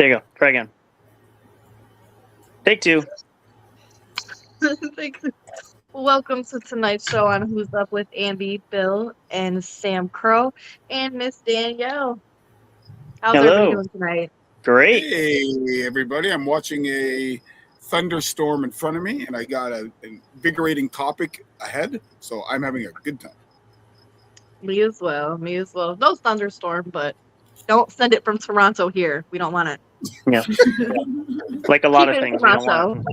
There you go. Try again. Take two. Welcome to tonight's show on Who's Up with Ambi, Bill, and Sam Crow, and Miss Danielle. How's everybody doing tonight? Great. Hey, everybody. I'm watching a thunderstorm in front of me, and I got an invigorating topic ahead, so I'm having a good time. Me as well. No thunderstorm, but don't send it from Toronto here. We don't want it. Yeah. Like a lot of things we don't want.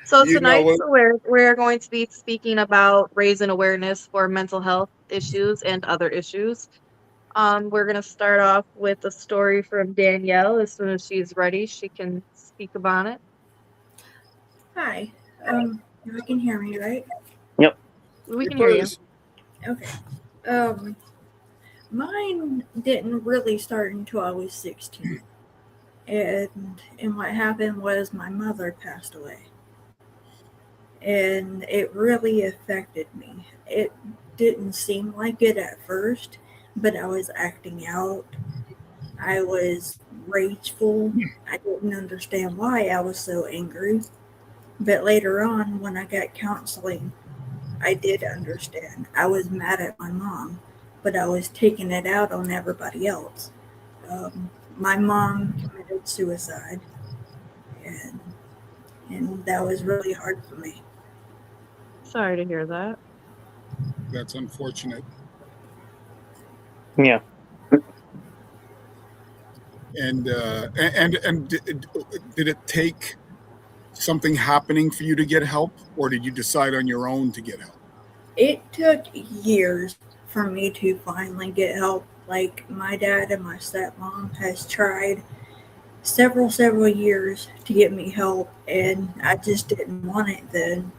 So tonight we're going to be speaking about raising awareness for mental health issues and other issues. We're going to start off with a story from Danielle. As soon as she's ready, she can speak about it. Hi. You can hear me, right? Yep. We can hear you. Okay. Mine didn't really start until I was 16. And what happened was my mother passed away. And it really affected me. It didn't seem like it at first, but I was acting out. I was rageful. I didn't understand why I was so angry. But later on, when I got counseling, I did understand. I was mad at my mom, but I was taking it out on everybody else. My mom committed suicide, and that was really hard for me. Sorry to hear that. That's unfortunate. Yeah. And did it take something happening for you to get help, or did you decide on your own to get help? It took years for me to finally get help. Like, my dad and my stepmom has tried several years to get me help, and I just didn't want it then.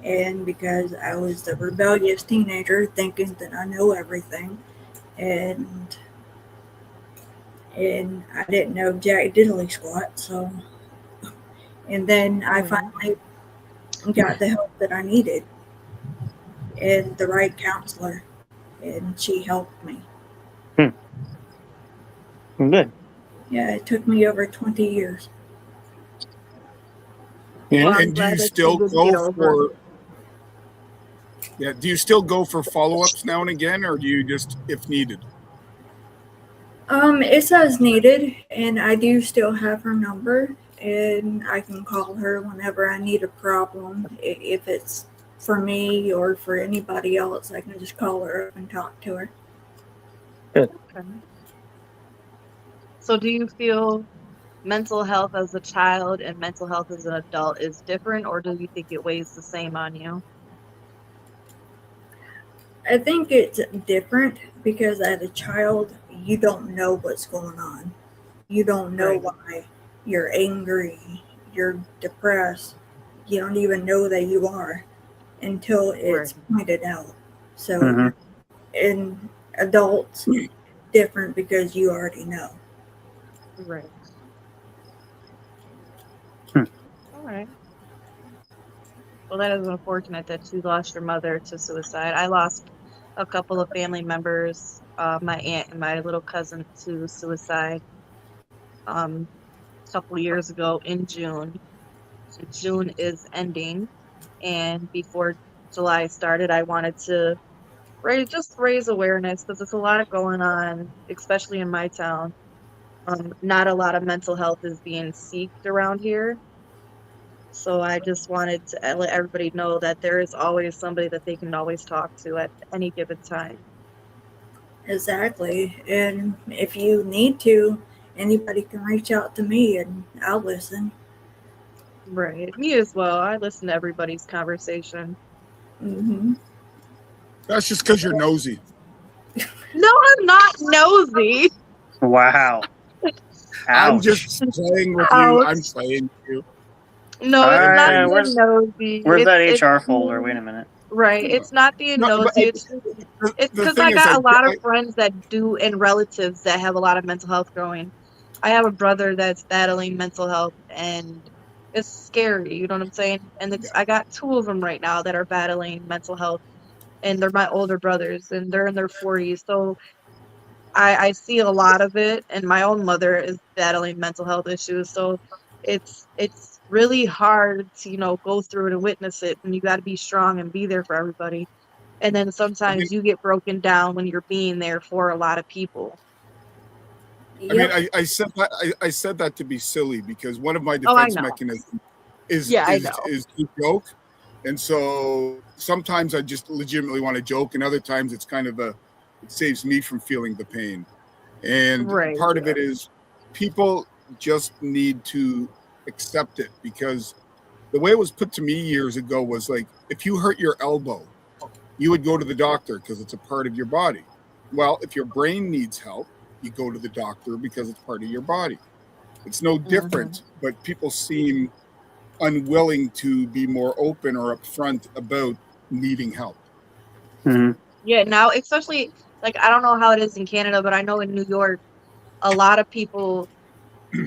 And because I was the rebellious teenager thinking that I know everything, and I didn't know jack diddly squat, so. And then I finally got the help that I needed and the right counselor, and she helped me. Good. Yeah, it took me over 20 years. And do you still go for? Yeah, do you still go for follow-ups now and again, or do you just if needed? It says needed, and I do still have her number, and I can call her whenever I need a problem. If it's for me or for anybody else, I can just call her up and talk to her. Good. Okay. So do you feel mental health as a child and mental health as an adult is different, or do you think it weighs the same on you? I think it's different because as a child, you don't know what's going on. You don't know why you're angry, you're depressed. You don't even know that you are until it's pointed out. So in adults, different because you already know. Right. All right. Well, that is unfortunate that you lost your mother to suicide. I lost a couple of family members, my aunt and my little cousin, to suicide a couple years ago in June. So June is ending, and before July started, I wanted to raise awareness because there's a lot going on, especially in my town. Not a lot of mental health is being sought around here. So I just wanted to let everybody know that there is always somebody that they can always talk to at any given time. Exactly. And if you need to, anybody can reach out to me and I'll listen. Right. Me as well. I listen to everybody's conversation. Mm-hmm. That's just because you're nosy. No, I'm not nosy. Wow. I'm just playing with you. I'm playing with you. No, it's not being nosy. Where's that HR folder? Wait a minute. Right. It's not being nosy. It's because I got a lot of friends that do and relatives that have a lot of mental health going. I have a brother that's battling mental health, and it's scary. You know what I'm saying? And I got two of them right now that are battling mental health, and they're my older brothers, and they're in their 40s. So I see a lot of it, and my own mother is battling mental health issues, so it's really hard to, you know, go through it and witness it, and you got to be strong and be there for everybody. And then I mean, sometimes you get broken down when you're being there for a lot of people. Yep. I said that to be silly because one of my Oh, I defense know. mechanisms is Yeah, I is know. is to joke, and so sometimes I just legitimately want to joke, and other times it's kind of it saves me from feeling the pain. And Right. part of it is people just need to accept it, because the way it was put to me years ago was like, if you hurt your elbow, you would go to the doctor because it's a part of your body. Well, if your brain needs help, you go to the doctor because it's part of your body. It's no Mhm. different, but people seem unwilling to be more open or upfront about needing help. Hmm. Yeah, now especially like I don't know how it is in Canada, but I know in New York, a lot of people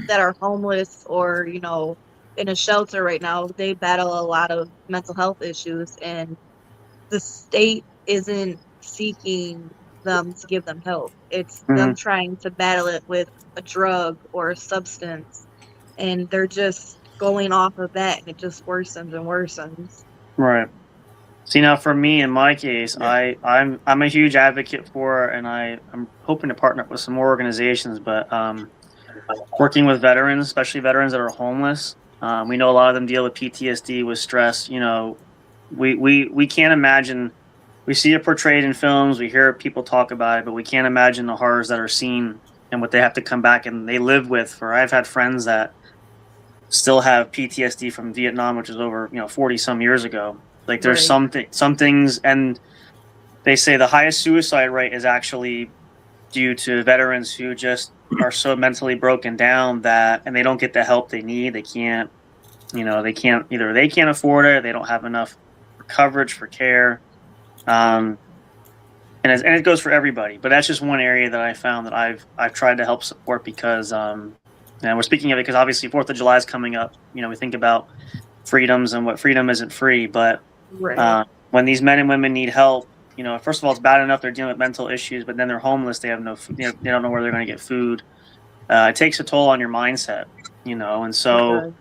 that are homeless or, you know, in a shelter right now, they battle a lot of mental health issues, and the state isn't seeking them to give them help. It's Hmm. them trying to battle it with a drug or a substance, and they're just going off of that, and it just worsens and worsens. Right. See, now for me, in my case, Yeah. I'm a huge advocate for, and I'm hoping to partner up with some more organizations, but working with veterans, especially veterans that are homeless. We know a lot of them deal with PTSD, with stress. You know, we can't imagine. We see it portrayed in films. We hear people talk about it, but we can't imagine the horrors that are seen and what they have to come back and they live with. For I've had friends that still have PTSD from Vietnam, which is over 40 some years ago. Like there's Right. some things, and they say the highest suicide rate is actually due to veterans who just are so mentally broken down that, and they don't get the help they need. They can't, either they can't afford it, they don't have enough coverage for care. Um, and it goes for everybody, but that's just one area that I found that I've tried to help support because, and we're speaking of it because obviously 4th of July is coming up. We think about freedoms and what freedom isn't free, but Right. when these men and women need help, first of all, it's bad enough they're dealing with mental issues, but then they're homeless. They have no, they don't know where they're going to get food. It takes a toll on your mindset, and It so, does.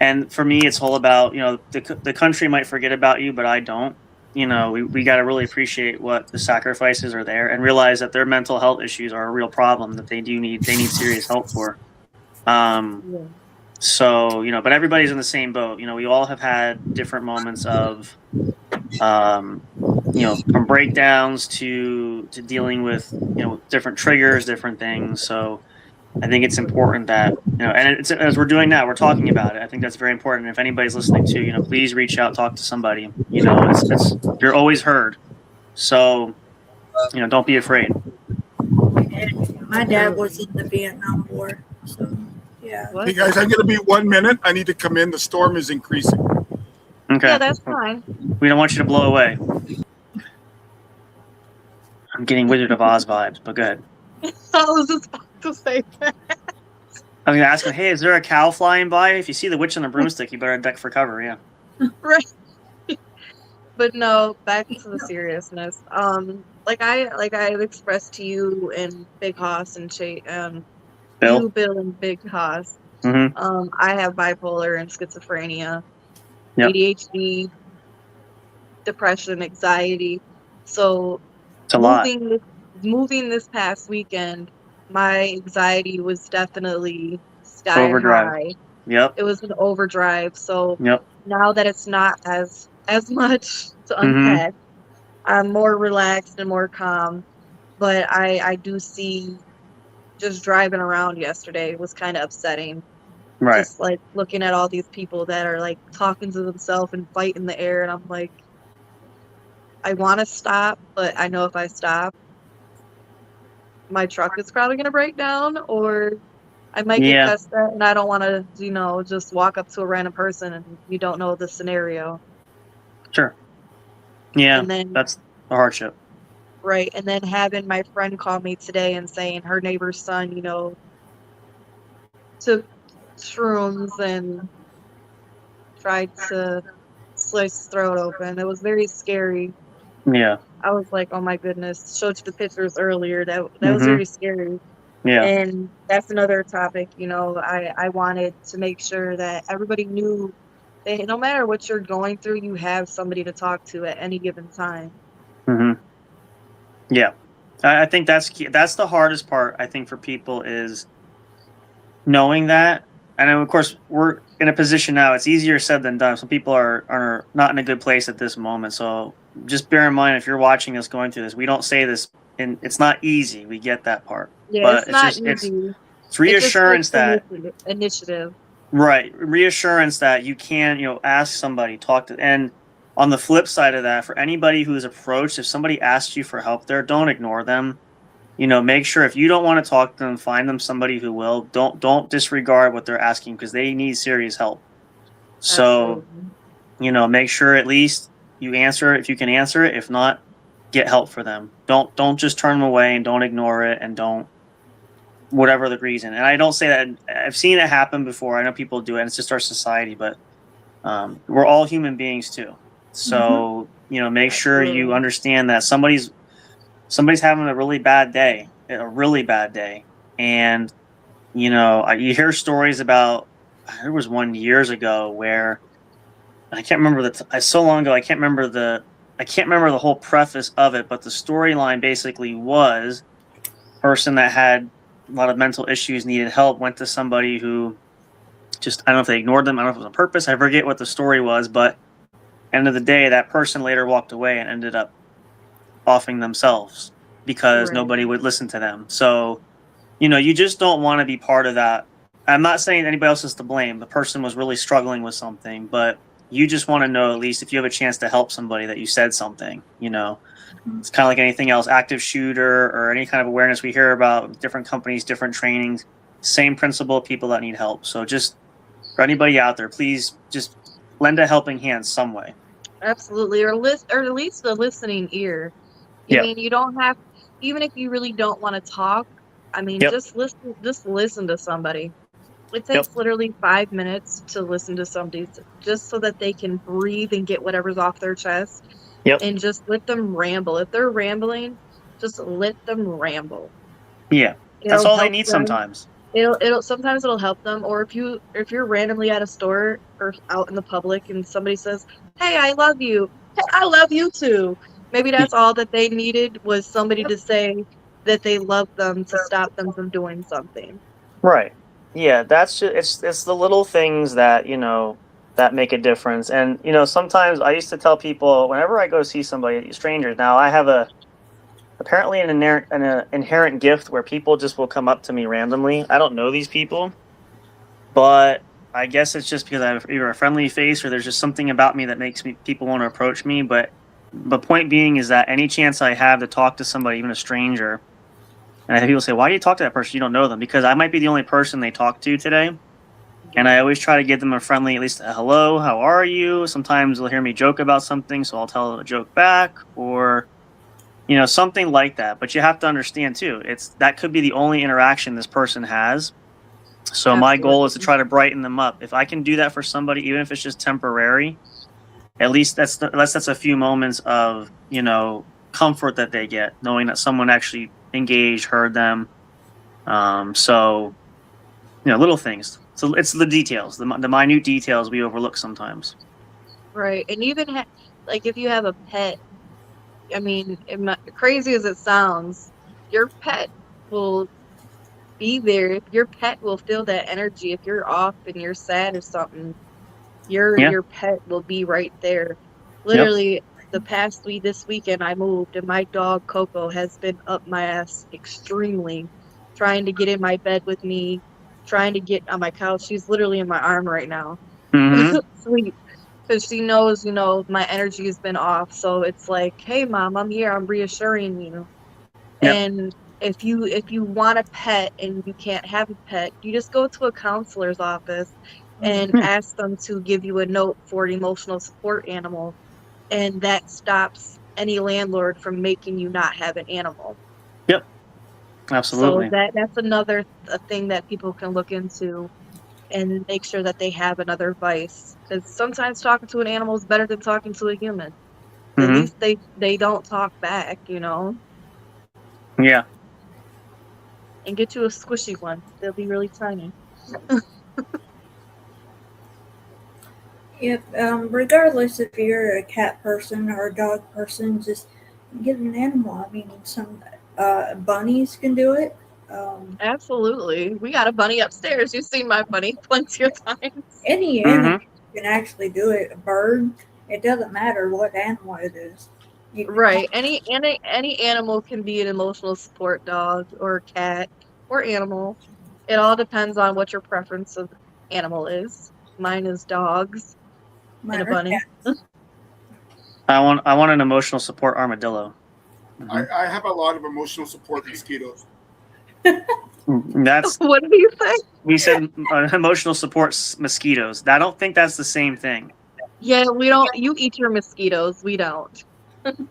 and for me, it's all about, the country might forget about you, but I don't. We got to really appreciate what the sacrifices are there and realize that their mental health issues are a real problem that they need serious help for. Um, Yeah. so, but everybody's in the same boat. We all have had different moments of, um, from breakdowns to dealing with, different triggers, different things. So I think it's important that, and it's, as we're doing now, we're talking about it. I think that's very important. If anybody's listening to, please reach out, talk to somebody. It's you're always heard. So, don't be afraid. My dad was in the Vietnam War, so yeah. Hey What? guys, I'm going to be 1 minute. I need to come in. The storm is increasing. Okay. Yeah, that's fine. We don't want you to blow away. I'm getting Wizard of Oz vibes, but go ahead. I was just about to say that. I was gonna ask him, hey, is there a cow flying by? If you see the witch on the broomstick, you better duck for cover. Yeah. Right. But no, back to the seriousness. Like I expressed to you and Big Hoss and Bill. you, Bill, and Big Hoss. Mm-hmm. I have bipolar and schizophrenia, Yep. ADHD, depression, anxiety. So It's a lot. moving this past weekend, my anxiety was definitely sky Overdrive. high. Yep. It was an overdrive. So Yep. now that it's not as much to Mm-hmm. unpack, I'm more relaxed and more calm. But I do see, just driving around yesterday was kind of upsetting. Right. Just like looking at all these people that are like talking to themselves and fighting the air, and I'm like, I want to stop, but I know if I stop, my truck is probably gonna break down, or I might get Yeah. cussed at, and I don't want to, just walk up to a random person and you don't know the scenario. Sure. Yeah. And then That's a hardship. right, and then having my friend call me today and saying her neighbor's son, took shrooms and tried to slice his throat open. It was very scary. Yeah. I was like, oh my goodness, showed you the pictures earlier. That was Mm-hmm. very scary. Yeah. And that's another topic, I wanted to make sure that everybody knew that no matter what you're going through, you have somebody to talk to at any given time. Mm-hmm. Yeah. I think that's key. That's the hardest part, I think, for people is knowing that. And of course, we're in a position now. It's easier said than done. Some people are not in a good place at this moment. So just bear in mind, if you're watching us going through this, we don't say this, and it's not easy. We get that part, Yeah, but it's not easy. it's It just takes reassurance that initiative. right, reassurance that you can ask somebody, talk to, and on the flip side of that, for anybody who is approached, if somebody asks you for help, there, don't ignore them. Make sure if you don't want to talk to them, find them somebody who will. Don't disregard what they're asking because they need serious help. So, Absolutely. make sure at least you answer it if you can answer it. If not, get help for them. Don't just turn them away and don't ignore it and don't whatever the reason. And I don't say that I've seen it happen before. I know people do it, and it's just our society, but we're all human beings too. So, make sure you Absolutely. understand that somebody's having a really bad day, and you hear stories about. There was one years ago where I can't remember so long ago. I can't remember the whole preface of it, but the storyline basically was person that had a lot of mental issues, needed help, went to somebody who just, I don't know if they ignored them. I don't know if it was on purpose. I forget what the story was, but end of the day, that person later walked away and ended up offing themselves because Right. nobody would listen to them. So, you just don't want to be part of that. I'm not saying anybody else is to blame. The person was really struggling with something, but you just want to know, at least if you have a chance to help somebody, that you said something. It's kind of like anything else, active shooter or any kind of awareness we hear about, different companies, different trainings, same principle, people that need help. So just for anybody out there, please just lend a helping hand some way. Absolutely. Or at least a listening ear. I Yep. mean, you don't have, even if you really don't want to talk, I mean, Yep. just listen to somebody. It Yep. takes literally 5 minutes to listen to somebody just so that they can breathe and get whatever's off their chest. Yep. And just let them ramble. If they're rambling, just let them ramble. Yeah. That's It'll all they help need them. sometimes. Sometimes it'll help them. Or if you're randomly at a store or out in the public and somebody says, "Hey, I love you." Hey, I love you too. Maybe that's all that they needed was somebody to say that they love them to stop them from doing something. Right. Yeah, that's just it's the little things that, that make a difference. And, sometimes I used to tell people whenever I go see somebody, strangers, now I have apparently an inherent gift where people just will come up to me randomly. I don't know these people, but I guess it's just because I have either a friendly face or there's just something about me that makes people want to approach me. But the point being is that any chance I have to talk to somebody, even a stranger, and I have people say, "Why do you talk to that person? You don't know them." Because I might be the only person they talk to today. And I always try to give them a friendly, at least a hello, how are you? Sometimes they'll hear me joke about something, so I'll tell them a joke back, or something like that. But you have to understand too, that could be the only interaction this person has. So my goal is to try to brighten them up. If I can do that for somebody, even if it's just temporary, at least that's a few moments of comfort that they get, knowing that someone actually engaged, heard them. So little things. So it's the details, the minute details we overlook sometimes. Right. And even like if you have a pet, I mean, crazy as it sounds, your pet will be there. If your pet will feel that energy. If you're off and you're sad or something, your pet will be right there. Literally, this weekend I moved and my dog Coco has been up my ass extremely, trying to get in my bed with me, trying to get on my couch. She's literally in my arm right now. Mm-hmm. Sleep. Because she knows, my energy has been off. So it's like, hey mom, I'm here, I'm reassuring you. Yep. And if you want a pet and you can't have a pet, you just go to a counselor's office and ask them to give you a note for an emotional support animal. And that stops any landlord from making you not have an animal. Yep. Absolutely. So that's another thing that people can look into and make sure that they have another vice. Because sometimes talking to an animal is better than talking to a human. At Mhm. least they don't talk back, you know. Yeah. And get you a squishy one. They'll be really tiny. If regardless if you're a cat person or a dog person, just get an animal. I mean, some bunnies can do it. Absolutely. We got a bunny upstairs. You've seen my bunny plenty of times. Any Mhm. animal can actually do it. A bird, it doesn't matter what animal it is. You can Right. Any animal can be an emotional support dog or cat or animal. It all depends on what your preference of animal is. Mine is dogs and a mine are bunny. cats. I want an emotional support armadillo. Mhm. I have a lot of emotional support mosquitoes. That's What do you think? we said emotional support mosquitoes. I don't think that's the same thing. Yeah, we don't. You eat your mosquitoes. We don't.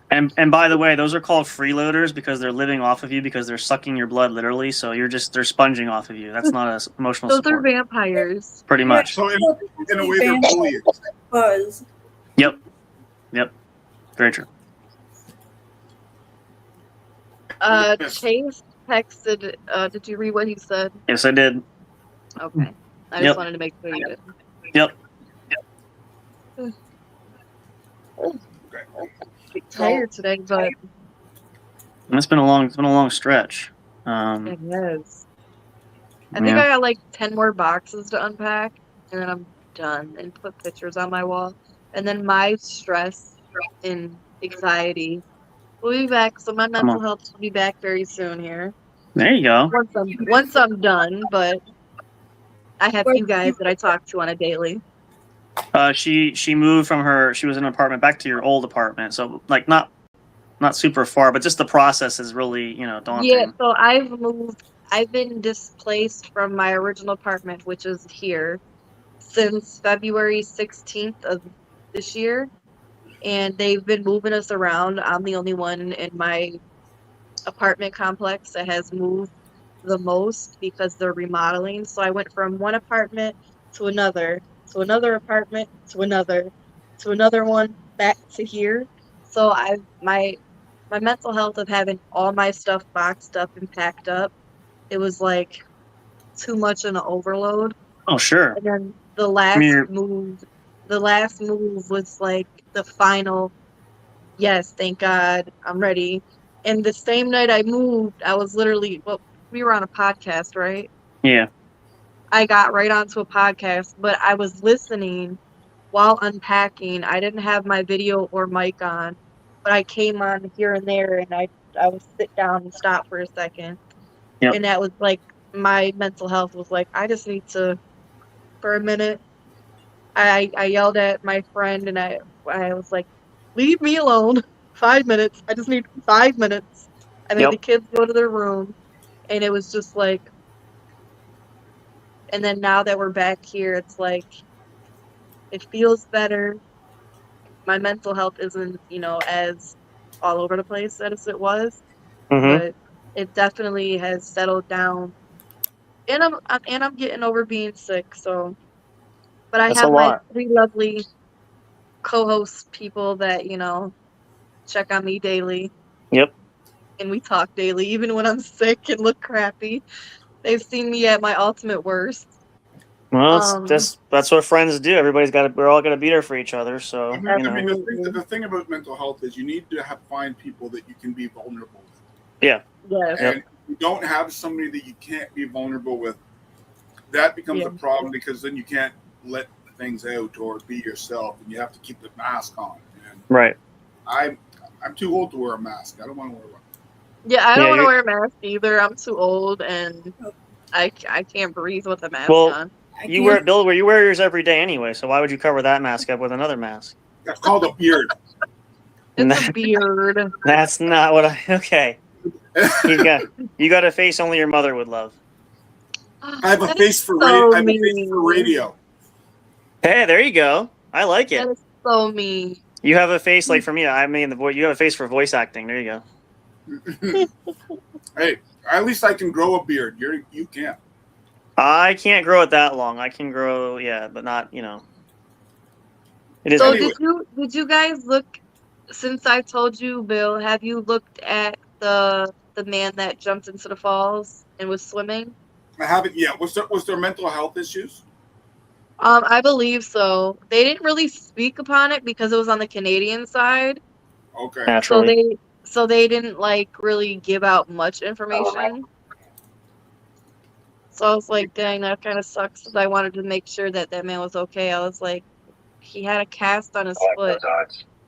And by the way, those are called freeloaders because they're living off of you because they're sucking your blood literally. So they're sponging off of you. That's not a emotional Those are support. vampires. Pretty Yeah, much. So in a way, they're bullying. Buzz. Yep. Very true. Chase texted. Did you read what he said? Yes, I did. Okay. I just Yep. wanted to make sure you did. Yep. I'm tired today, but It's been a long stretch. it is. I think Yeah. I got like 10 more boxes to unpack, and then I'm done and put pictures on my wall. And then my stress and anxiety will be back, so my mental on. health will be back very soon here. There you go. Once I'm done, but I have Where you guys that I talk to on a daily. She moved from she was in an apartment back to your old apartment. So like not super far, but just the process is really, daunting. Yeah, so I've been displaced from my original apartment, which is here, since February 16th of this year. And they've been moving us around. I'm the only one in my apartment complex that has moved the most because they're remodeling. So I went from one apartment to another apartment to another one, back to here. So my mental health of having all my stuff boxed up and packed up, it was like too much of an overload. Oh, sure. And then the last move was like the final, yes, thank God, I'm ready. And the same night I moved, I was literally, well, we were on a podcast, right? Yeah. I got right onto a podcast, but I was listening while unpacking. I didn't have my video or mic on, but I came on here and there, and I would sit down and stop for a second. Yep. And that was like, my mental health was like, I just need to, for a minute. I yelled at my friend, and I was like, leave me alone. 5 minutes. I just need 5 minutes. I made Yep. the kids go to their room, and it was just like, and then now that we're back here, it's like, it feels better. My mental health isn't, as all over the place as it was, Mm-hmm. but it definitely has settled down. And I'm getting over being sick, so. But I That's have a my lot. 3 lovely co-host people that, check on me daily. Yep. And we talk daily, even when I'm sick and look crappy. They've seen me at my ultimate worst. Well, that's what friends do. We're all gonna be there for each other. So I mean, the thing about mental health is you need to find people that you can be vulnerable with. Yeah. Yes. And if you don't have somebody that you can't be vulnerable with, that becomes a problem because then you can't let things out or be yourself, and you have to keep the mask on. And Right. I'm too old to wear a mask. I don't want to wear one. Yeah, I don't want to wear a mask either. I'm too old, and I can't breathe with a mask on. You wear yours every day anyway, so why would you cover that mask up with another mask? That's called a beard. It's a beard. That's not what okay. You got a face only your mother would love. I have a That face is for so I have a face for radio. Hey, there you go. I like it. That is so mean. You have a face like for me. I mean, you have a face for voice acting. There you go. Hey, at least I can grow a beard. You can't. I can't grow it that long. I can grow, but not, It is. So Anyway. did you guys look since I told you, Bill, have you looked at the man that jumped into the falls and was swimming? I haven't yet. Was there mental health issues? I believe so. They didn't really speak upon it because it was on the Canadian side, Okay. so Naturally. they didn't like really give out much information. So I was like, dang, that kind of sucks. 'Cause I wanted to make sure that that man was okay. I was like, he had a cast on his foot,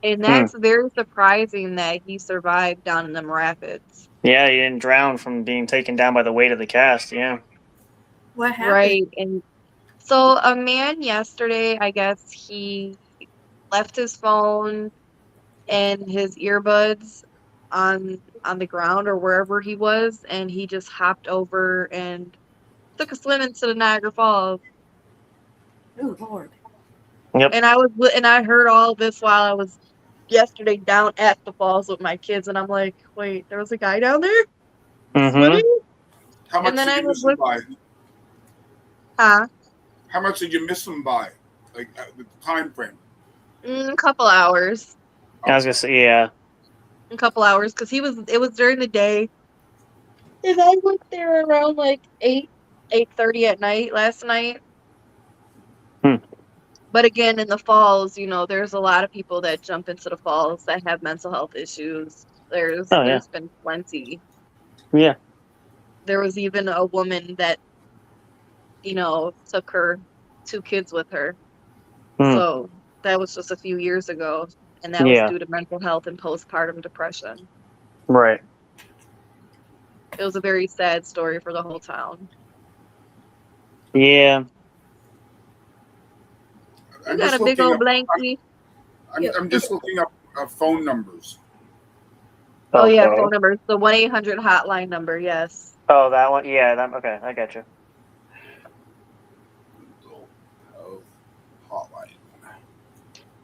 and that's very surprising that he survived down in them rapids. Yeah, he didn't drown from being taken down by the weight of the cast. Yeah. What happened? Right, and so a man yesterday, I guess he left his phone and his earbuds on the ground or wherever he was, and he just hopped over and took a swim into the Niagara Falls. Oh Lord. Yep. And I heard all this while I was yesterday down at the falls with my kids, and I'm like, wait, there was a guy down there Mm-hmm. swimming? How much And then did I you was miss him by? Huh? How much did you miss him by? Like the time frame? A couple hours. I was gonna say, yeah. A couple hours, because it was during the day. And I went there around like 8:30 at night last night. Hmm. But again, in the falls, there's a lot of people that jump into the falls that have mental health issues. Oh, yeah. There's been plenty. Yeah. There was even a woman that, took her 2 kids with her. Hmm. So that was just a few years ago, and that was Yeah. due to mental health and postpartum depression. Right. It was a very sad story for the whole town. Yeah. You got a big old blankie. I'm just looking up phone numbers. Oh yeah, Okay. phone numbers. The 1-800 hotline number. Yes. Oh, that one. Yeah. Okay. I got you. Hotline.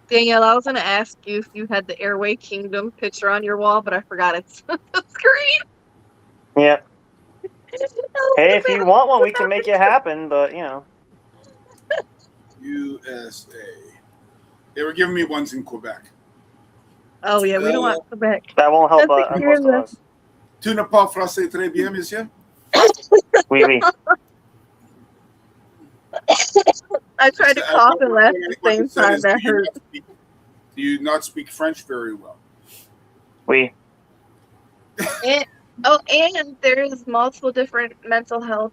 Danielle, I was gonna ask you if you had the Airway Kingdom picture on your wall, but I forgot it's on the screen. Yep. Hey, if you want one, we can make it happen. But USA. They were giving me ones in Quebec. Oh yeah, we don't want Quebec. that won't help That's a most of us. Tu ne parles français très bien, monsieur? Oui, oui. I tried to cough and laugh at the same time. That hurt. Do you not speak French very well? Oui. And there's multiple different mental health,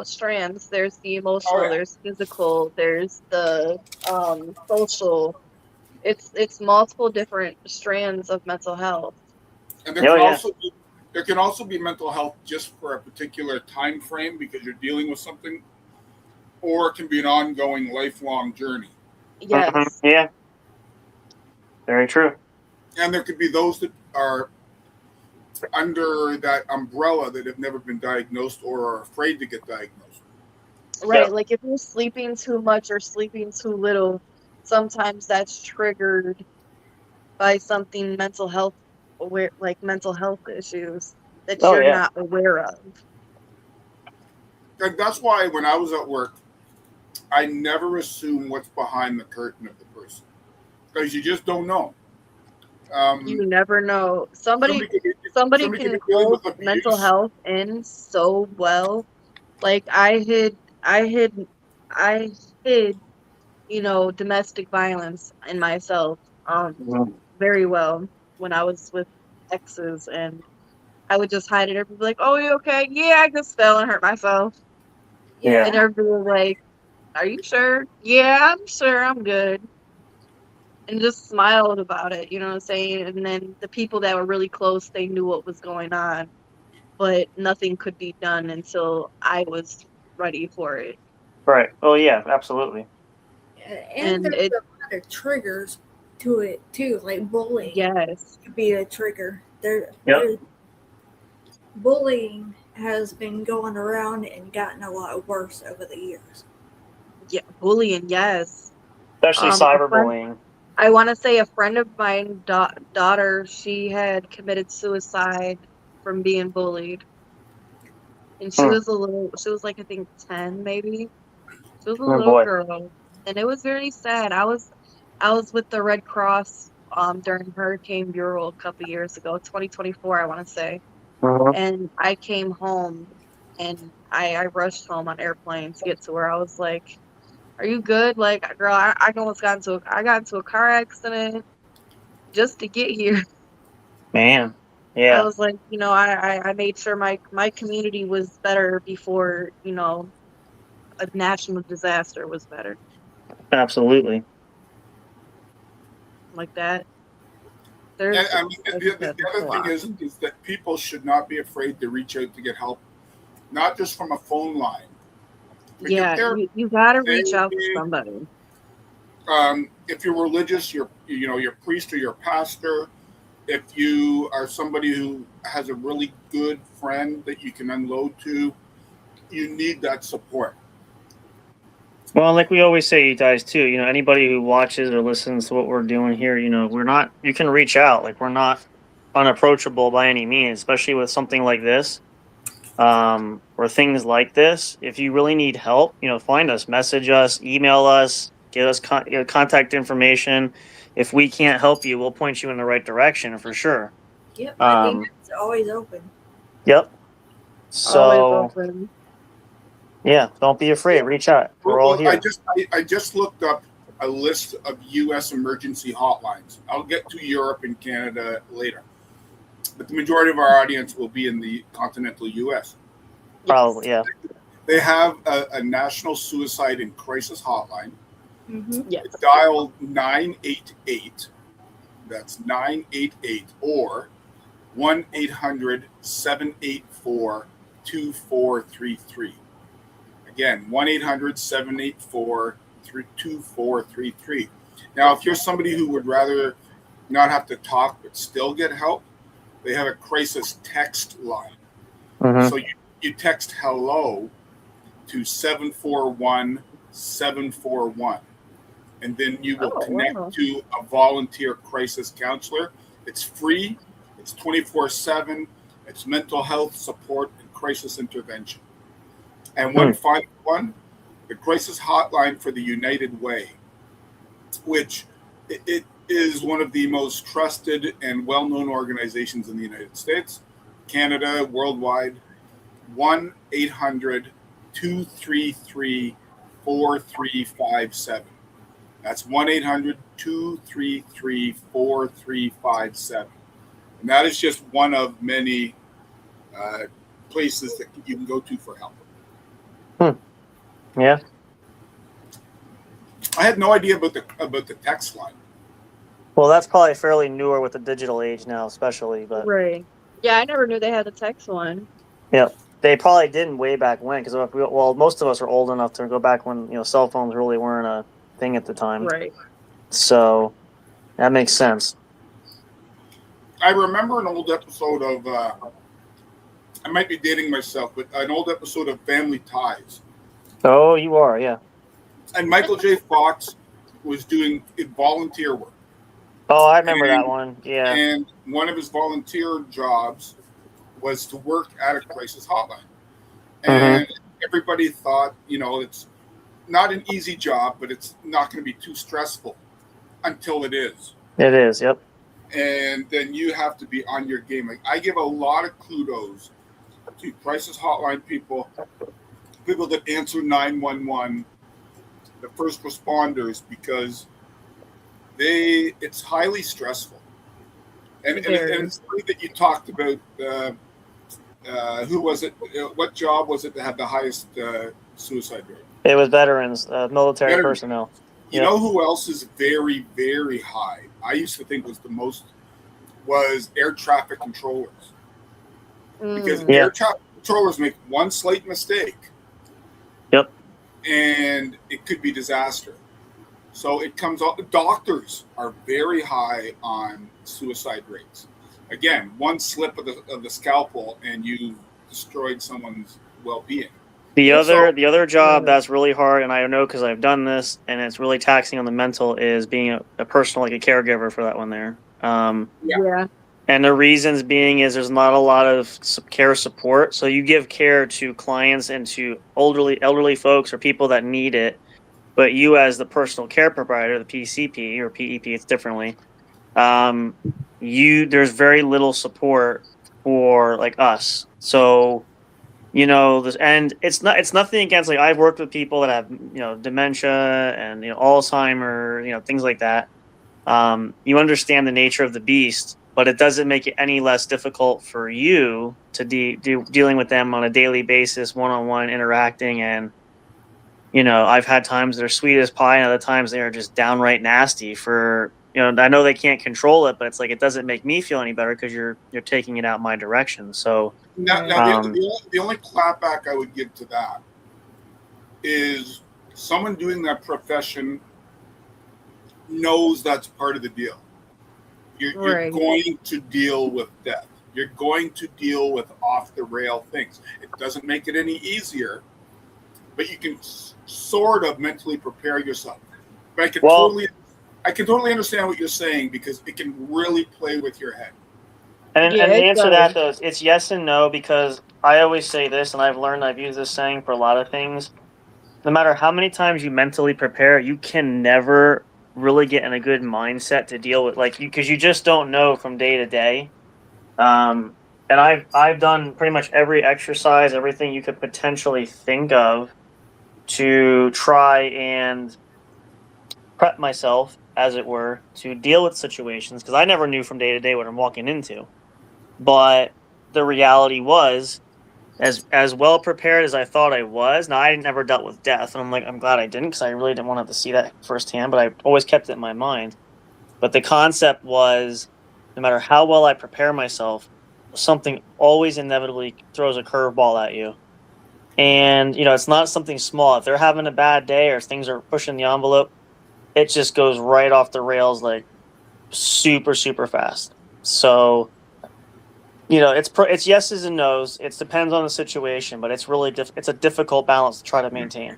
strands. There's the emotional, there's physical, there's the social. It's multiple different strands of mental health. And there can also be mental health just for a particular time frame because you're dealing with something, or it can be an ongoing, lifelong journey. Yes. Mm-hmm. Yeah. Very true. And there could be those that are under that umbrella that have never been diagnosed or are afraid to get diagnosed. Right. Yeah. Like if you're sleeping too much or sleeping too little, sometimes that's triggered by something mental health issues that Oh, you're yeah. not aware of. And that's why when I was at work, I never assume what's behind the curtain of the person because you just don't know. You never know. Somebody could be can dealing hold with mental abuse. health in so well. Like I hid, domestic violence in myself very well when I was with exes, and I would just hide it. Everybody would be like, "Oh, you okay? Yeah, I just fell and hurt myself." Yeah. And everybody was like, "Are you sure?" "Yeah, I'm sure. I'm good." And just smiled about it, you know what I'm saying? And then the people that were really close, they knew what was going on, but nothing could be done until I was ready for it. Right. Oh, yeah. Absolutely. And there's a lot of triggers to it too, like bullying. Yes. Could be a trigger. Bullying has been going around and gotten a lot worse over the years. Yeah, bullying, yes. Especially cyberbullying. I want to say a friend of mine, daughter, she had committed suicide from being bullied. And she was like, I think 10 maybe. She was a little girl. And it was very sad. I was with the Red Cross during Hurricane Bureau a couple years ago, 2024, I want to say. Uh-huh. And I came home and I rushed home on airplane to get to where I was like, "Are you good?" Like, girl, I almost I got into a car accident just to get here. Man, I yeah, was like, I made sure my community was better before, a national disaster was better absolutely. like that. And There's, I mean, like I the said, there's a other thing lot. is that people should not be afraid to reach out to get help, not just from a phone line. Like if Yeah, they're you gotta reach out to saying, somebody. if you're religious, your priest or your pastor. If you are somebody who has a really good friend that you can unload to, you need that support. Well, like we always say, you guys too. Anybody who watches or listens to what we're doing here, we're not. You can reach out. Like we're not unapproachable by any means, especially with something like this, or things like this. If you really need help, find us, message us, email us, give us contact information. If we can't help you, we'll point you in the right direction for sure. Yep, my Um, DM's always open. yep. Always So open. yeah, don't be afraid. Reach out. We're all Well, here. I just looked up a list of U.S. emergency hotlines. I'll get to Europe and Canada later, but the majority of our audience will be in the continental U.S. Probably, yeah. They have a national suicide and crisis hotline. Mm-hmm. Yes. It's dialed 988. That's 988 or 1-800-784-2433. Again, 1-800-784-2433. Now, if you're somebody who would rather not have to talk but still get help, they have a crisis text line. Mhm. So you text hello to 741-741. And then you will connect wow. to a volunteer crisis counselor. It's free, it's 24/7, it's mental health support and crisis intervention. And 151, the crisis hotline for the United Way, which it is one of the most trusted and well-known organizations in the United States, Canada, worldwide. 1-800-233-4357. That's 1-800-233-4357. And that is just one of many places that you can go to for help. Yeah. I had no idea about the text line. Well, that's probably fairly newer with the digital age now, especially. But Right. Yeah, I never knew they had a text one. yeah, they probably didn't way back when, because most of us are old enough to go back when cell phones really weren't a thing at the time. Right. So that makes sense. I remember an old episode of, I might be dating myself, but an old episode of Family Ties. Oh, you are, yeah. And Michael J. Fox was doing volunteer work. Oh, I remember that one. Yeah. And one of his volunteer jobs was to work at a crisis hotline. And everybody thought, it's not an easy job, but it's not going to be too stressful until it is. It is, yep. And then you have to be on your game. Like, I give a lot of kudos to crisis hotline people that answer 911, the first responders, because it's highly stressful. And it's funny that you talked about who was it? What job was it that had the highest suicide rate? It was veterans, military personnel. You know who else is very, very high? I used to think was the most was air traffic controllers. Because air traffic controllers make one slight mistake. Yep. And it could be disaster. So it comes out. Doctors are very high on suicide rates. Again, one slip of the scalpel and you've destroyed someone's well-being. The other job that's really hard, and I know because I've done this, and it's really taxing on the mental, is being a person, like a caregiver for that one there. Yeah. And the reasons being is there's not a lot of care support. So you give care to clients and to elderly folks or people that need it. But you, as the personal care provider, the PCP or PEP, it's differently, there's very little support for like us. So, and it's nothing against, like, I've worked with people that have, dementia and, Alzheimer, things like that. You understand the nature of the beast, but it doesn't make it any less difficult for you to dealing with them on a daily basis, one-on-one interacting. And, I've had times they're sweet as pie, and other times they are just downright nasty for, I know they can't control it, but it's like, it doesn't make me feel any better because you're taking it out my direction. So, Now the only clapback I would give to that is someone doing that profession knows that's part of the deal. You're going to deal with death. You're going to deal with off the rail things. It doesn't make it any easier, but you can sort of mentally prepare yourself. But I can totally understand what you're saying, because it can really play with your head. And the answer to that, though, it's yes and no, because I always say this, and I've used this saying for a lot of things. No matter how many times you mentally prepare, you can never really get in a good mindset to deal with, because you just don't know from day to day. And I've done pretty much every exercise, everything you could potentially think of to try and prep myself, as it were, to deal with situations, because I never knew from day to day what I'm walking into. But the reality was, as well prepared as I thought I was. Now, I never dealt with death, and I'm glad I didn't, because I really didn't want to have to see that firsthand, but I always kept it in my mind. But the concept was, no matter how well I prepare myself, something always inevitably throws a curveball at you. And, it's not something small. If they're having a bad day or things are pushing the envelope, it just goes right off the rails, like, super, super fast. So, it's yeses and nos. It depends on the situation, but it's really it's a difficult balance to try to maintain.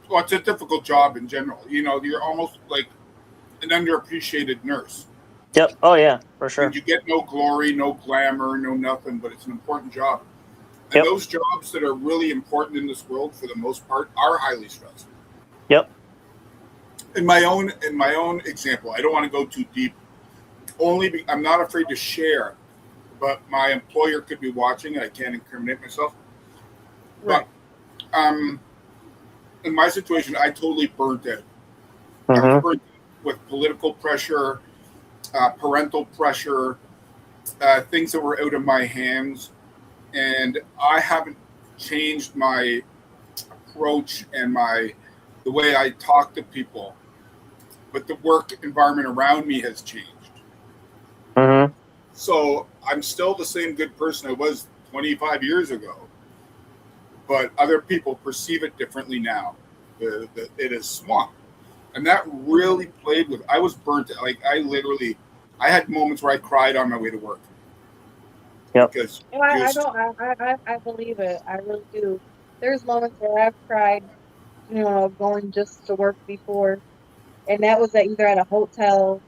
Well, it's a difficult job in general. You're almost like an underappreciated nurse. Yep. Oh yeah, for sure. And you get no glory, no glamour, no nothing, but it's an important job. And those jobs that are really important in this world, for the most part, are highly stressed. Yep. In my own example, I don't want to go too deep. I'm not afraid to share, but my employer could be watching, and I can't incriminate myself. Right. But in my situation, I totally burnt out. Mm-hmm. I was burnt with political pressure, parental pressure, things that were out of my hands, and I haven't changed my approach and the way I talk to people, but the work environment around me has changed. Mm-hmm. So I'm still the same good person I was 25 years ago, but other people perceive it differently now. It is swamped. And that really played with, I was burnt. Like, I had moments where I cried on my way to work. Yep. Because I believe it. I really do. There's moments where I've cried, going just to work before, and that was either at a hotel.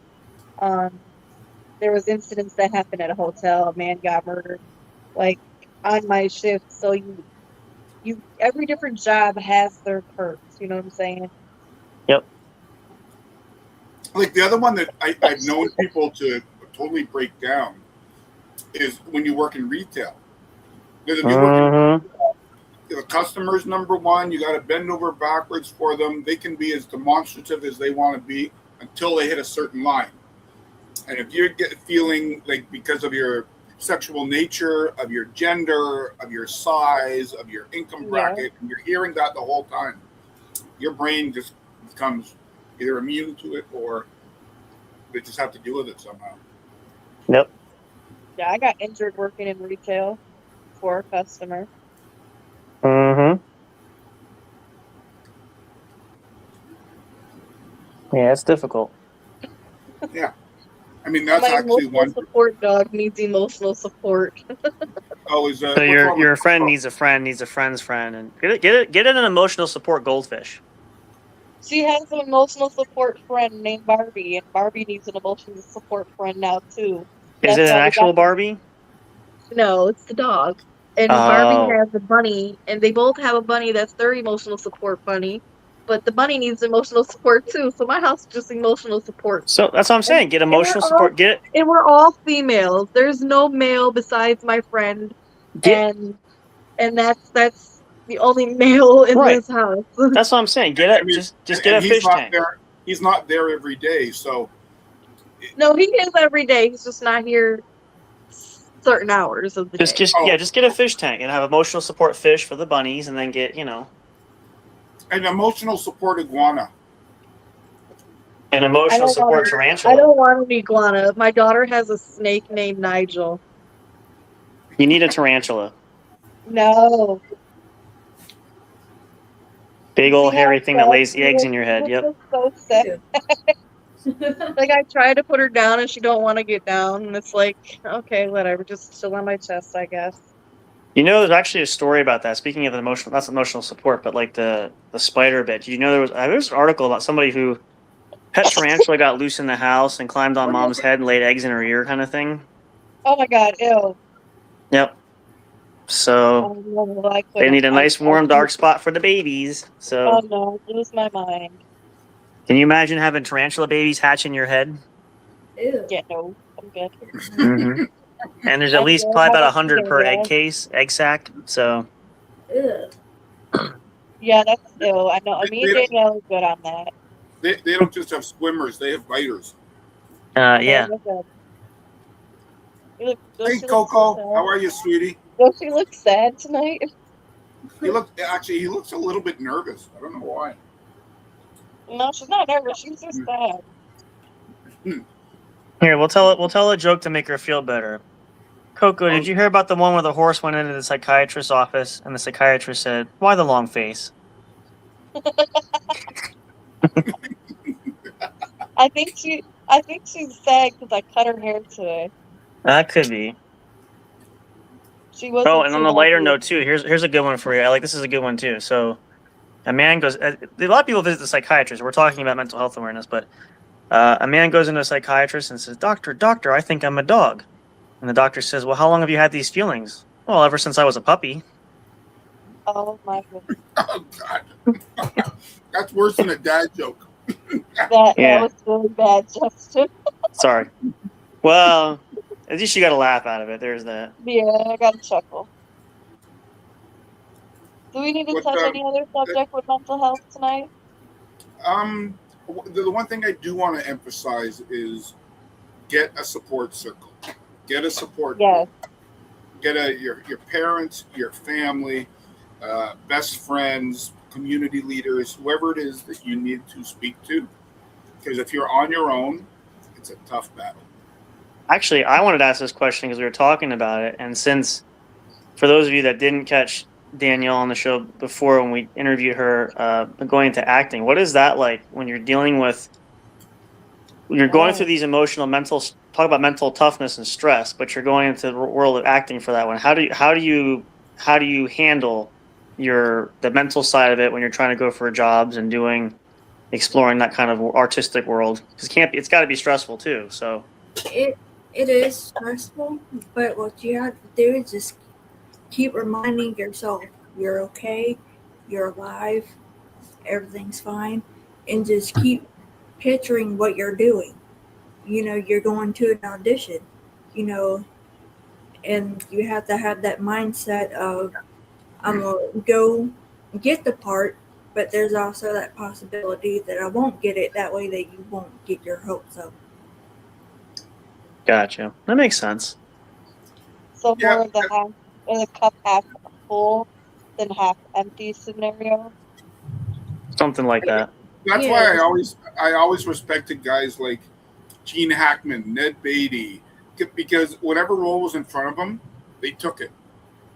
There was incidents that happened at a hotel. A man got murdered, like, on my shift. So you every different job has their perks. You know what I'm saying? Yep. Like, the other one that I've known people to totally break down is when you work in retail. Because if you work in the customer's number one, you got to bend over backwards for them. They can be as demonstrative as they want to be until they hit a certain line. And if you're feeling like, because of your sexual nature, of your gender, of your size, of your income bracket, and you're hearing that the whole time, your brain just becomes either immune to it, or they just have to deal with it somehow. Yep. Yeah, I got injured working in retail for a customer. Mm-hmm. Yeah, it's difficult. Yeah. I mean, that's my actually one support dog needs emotional support. So your friend needs a friend needs a friend's friend, and get it an emotional support goldfish. She has an emotional support friend named Barbie, and Barbie needs an emotional support friend now too. Is it an actual Barbie? No, it's the dog. And Barbie has a bunny, and they both have a bunny that's their emotional support bunny. but the bunny needs emotional support too. So my house is just emotional support. So that's what I'm saying. Get emotional support. Get it. And we're all females. There's no male besides my friend, Get and that's the only male in Right. this house. That's what I'm saying. Get it. I mean, Just get a he's fish not tank. there. He's not there every day, so No, he is every day. He's just not here certain hours of the day. Just get a fish tank and have emotional support fish for the bunnies, and then get an emotional support iguana. an emotional support tarantula. I don't want an iguana. My daughter has a snake named Nigel. You need a tarantula. No. Big old See how hairy thing that sad lays she eggs is? in your head. She Yep. looks so sad. Like I try to put her down and she don't want to get down, and it's like, okay, whatever, just chill on my chest, I guess. You know, there's actually a story about that. Speaking of emotional, that's emotional support, but like the spider bit. You know, there was an article about somebody who pet tarantula got loose in the house and climbed on mom's head and laid eggs in her ear, kind of thing. Oh my god, ew. Yep. So they need a nice warm dark spot for the babies. So Oh no, lose my mind. can you imagine having tarantula babies hatch in your head? Ew. Yeah, no, I'm good. Mm-hmm. And there's at least probably about 100 per egg sac. So Ew. Yeah, that's ew. I know. Me and Danielle are good on that. They don't just have swimmers; they have biters. yeah. Hey, Coco, how are you, sweetie? Does she look sad tonight? He looks a little bit nervous. I don't know why. No, she's not nervous. She's just sad. Here, we'll tell a joke to make her feel better. Coco, did you hear about the one where the horse went into the psychiatrist's office and the psychiatrist said, "Why the long face?" I think she's sad because I cut her hair today. That could be. She wasn't. Oh, and on too the lighter happy. note too, here's a good one for you. This is a good one too. So, a man goes. A lot of people visit the psychiatrist. We're talking about mental health awareness, but a man goes into a psychiatrist and says, "Doctor, I think I'm a dog." And the doctor says, "Well, how long have you had these feelings?" "Well, ever since I was a puppy." Oh my goodness. Oh God, that's worse than a dad joke. That was really bad, Justin. Sorry. Well, at least you got a laugh out of it. There's that. Yeah, I got a chuckle. Do we need to touch any other subject with mental health tonight? The one thing I do want to emphasize is get a support circle. Get a support group. Get your parents, your family, best friends, community leaders, whoever it is that you need to speak to. Because if you're on your own, it's a tough battle. Actually, I wanted to ask this question because we were talking about it, and since for those of you that didn't catch Danielle on the show before when we interviewed her going into acting, what is that like when you're dealing with you're going through these emotional mental talk about mental toughness and stress, but you're going into the world of acting for that one. How do you handle the mental side of it when you're trying to go for jobs and exploring that kind of artistic world? Because it's got to be stressful too. So It is stressful, but what you have to do is just keep reminding yourself you're okay, you're alive, everything's fine, and just keep picturing what you're doing. You're going to an audition, and you have to have that mindset of, I'm going to go get the part, but there's also that possibility that I won't get it. That way that you won't get your hopes up. Gotcha. That makes sense. So more of the cup half full than half empty scenario. Something like that. That's why I always respected guys like Gene Hackman, Ned Beatty, because whatever role was in front of them, they took it.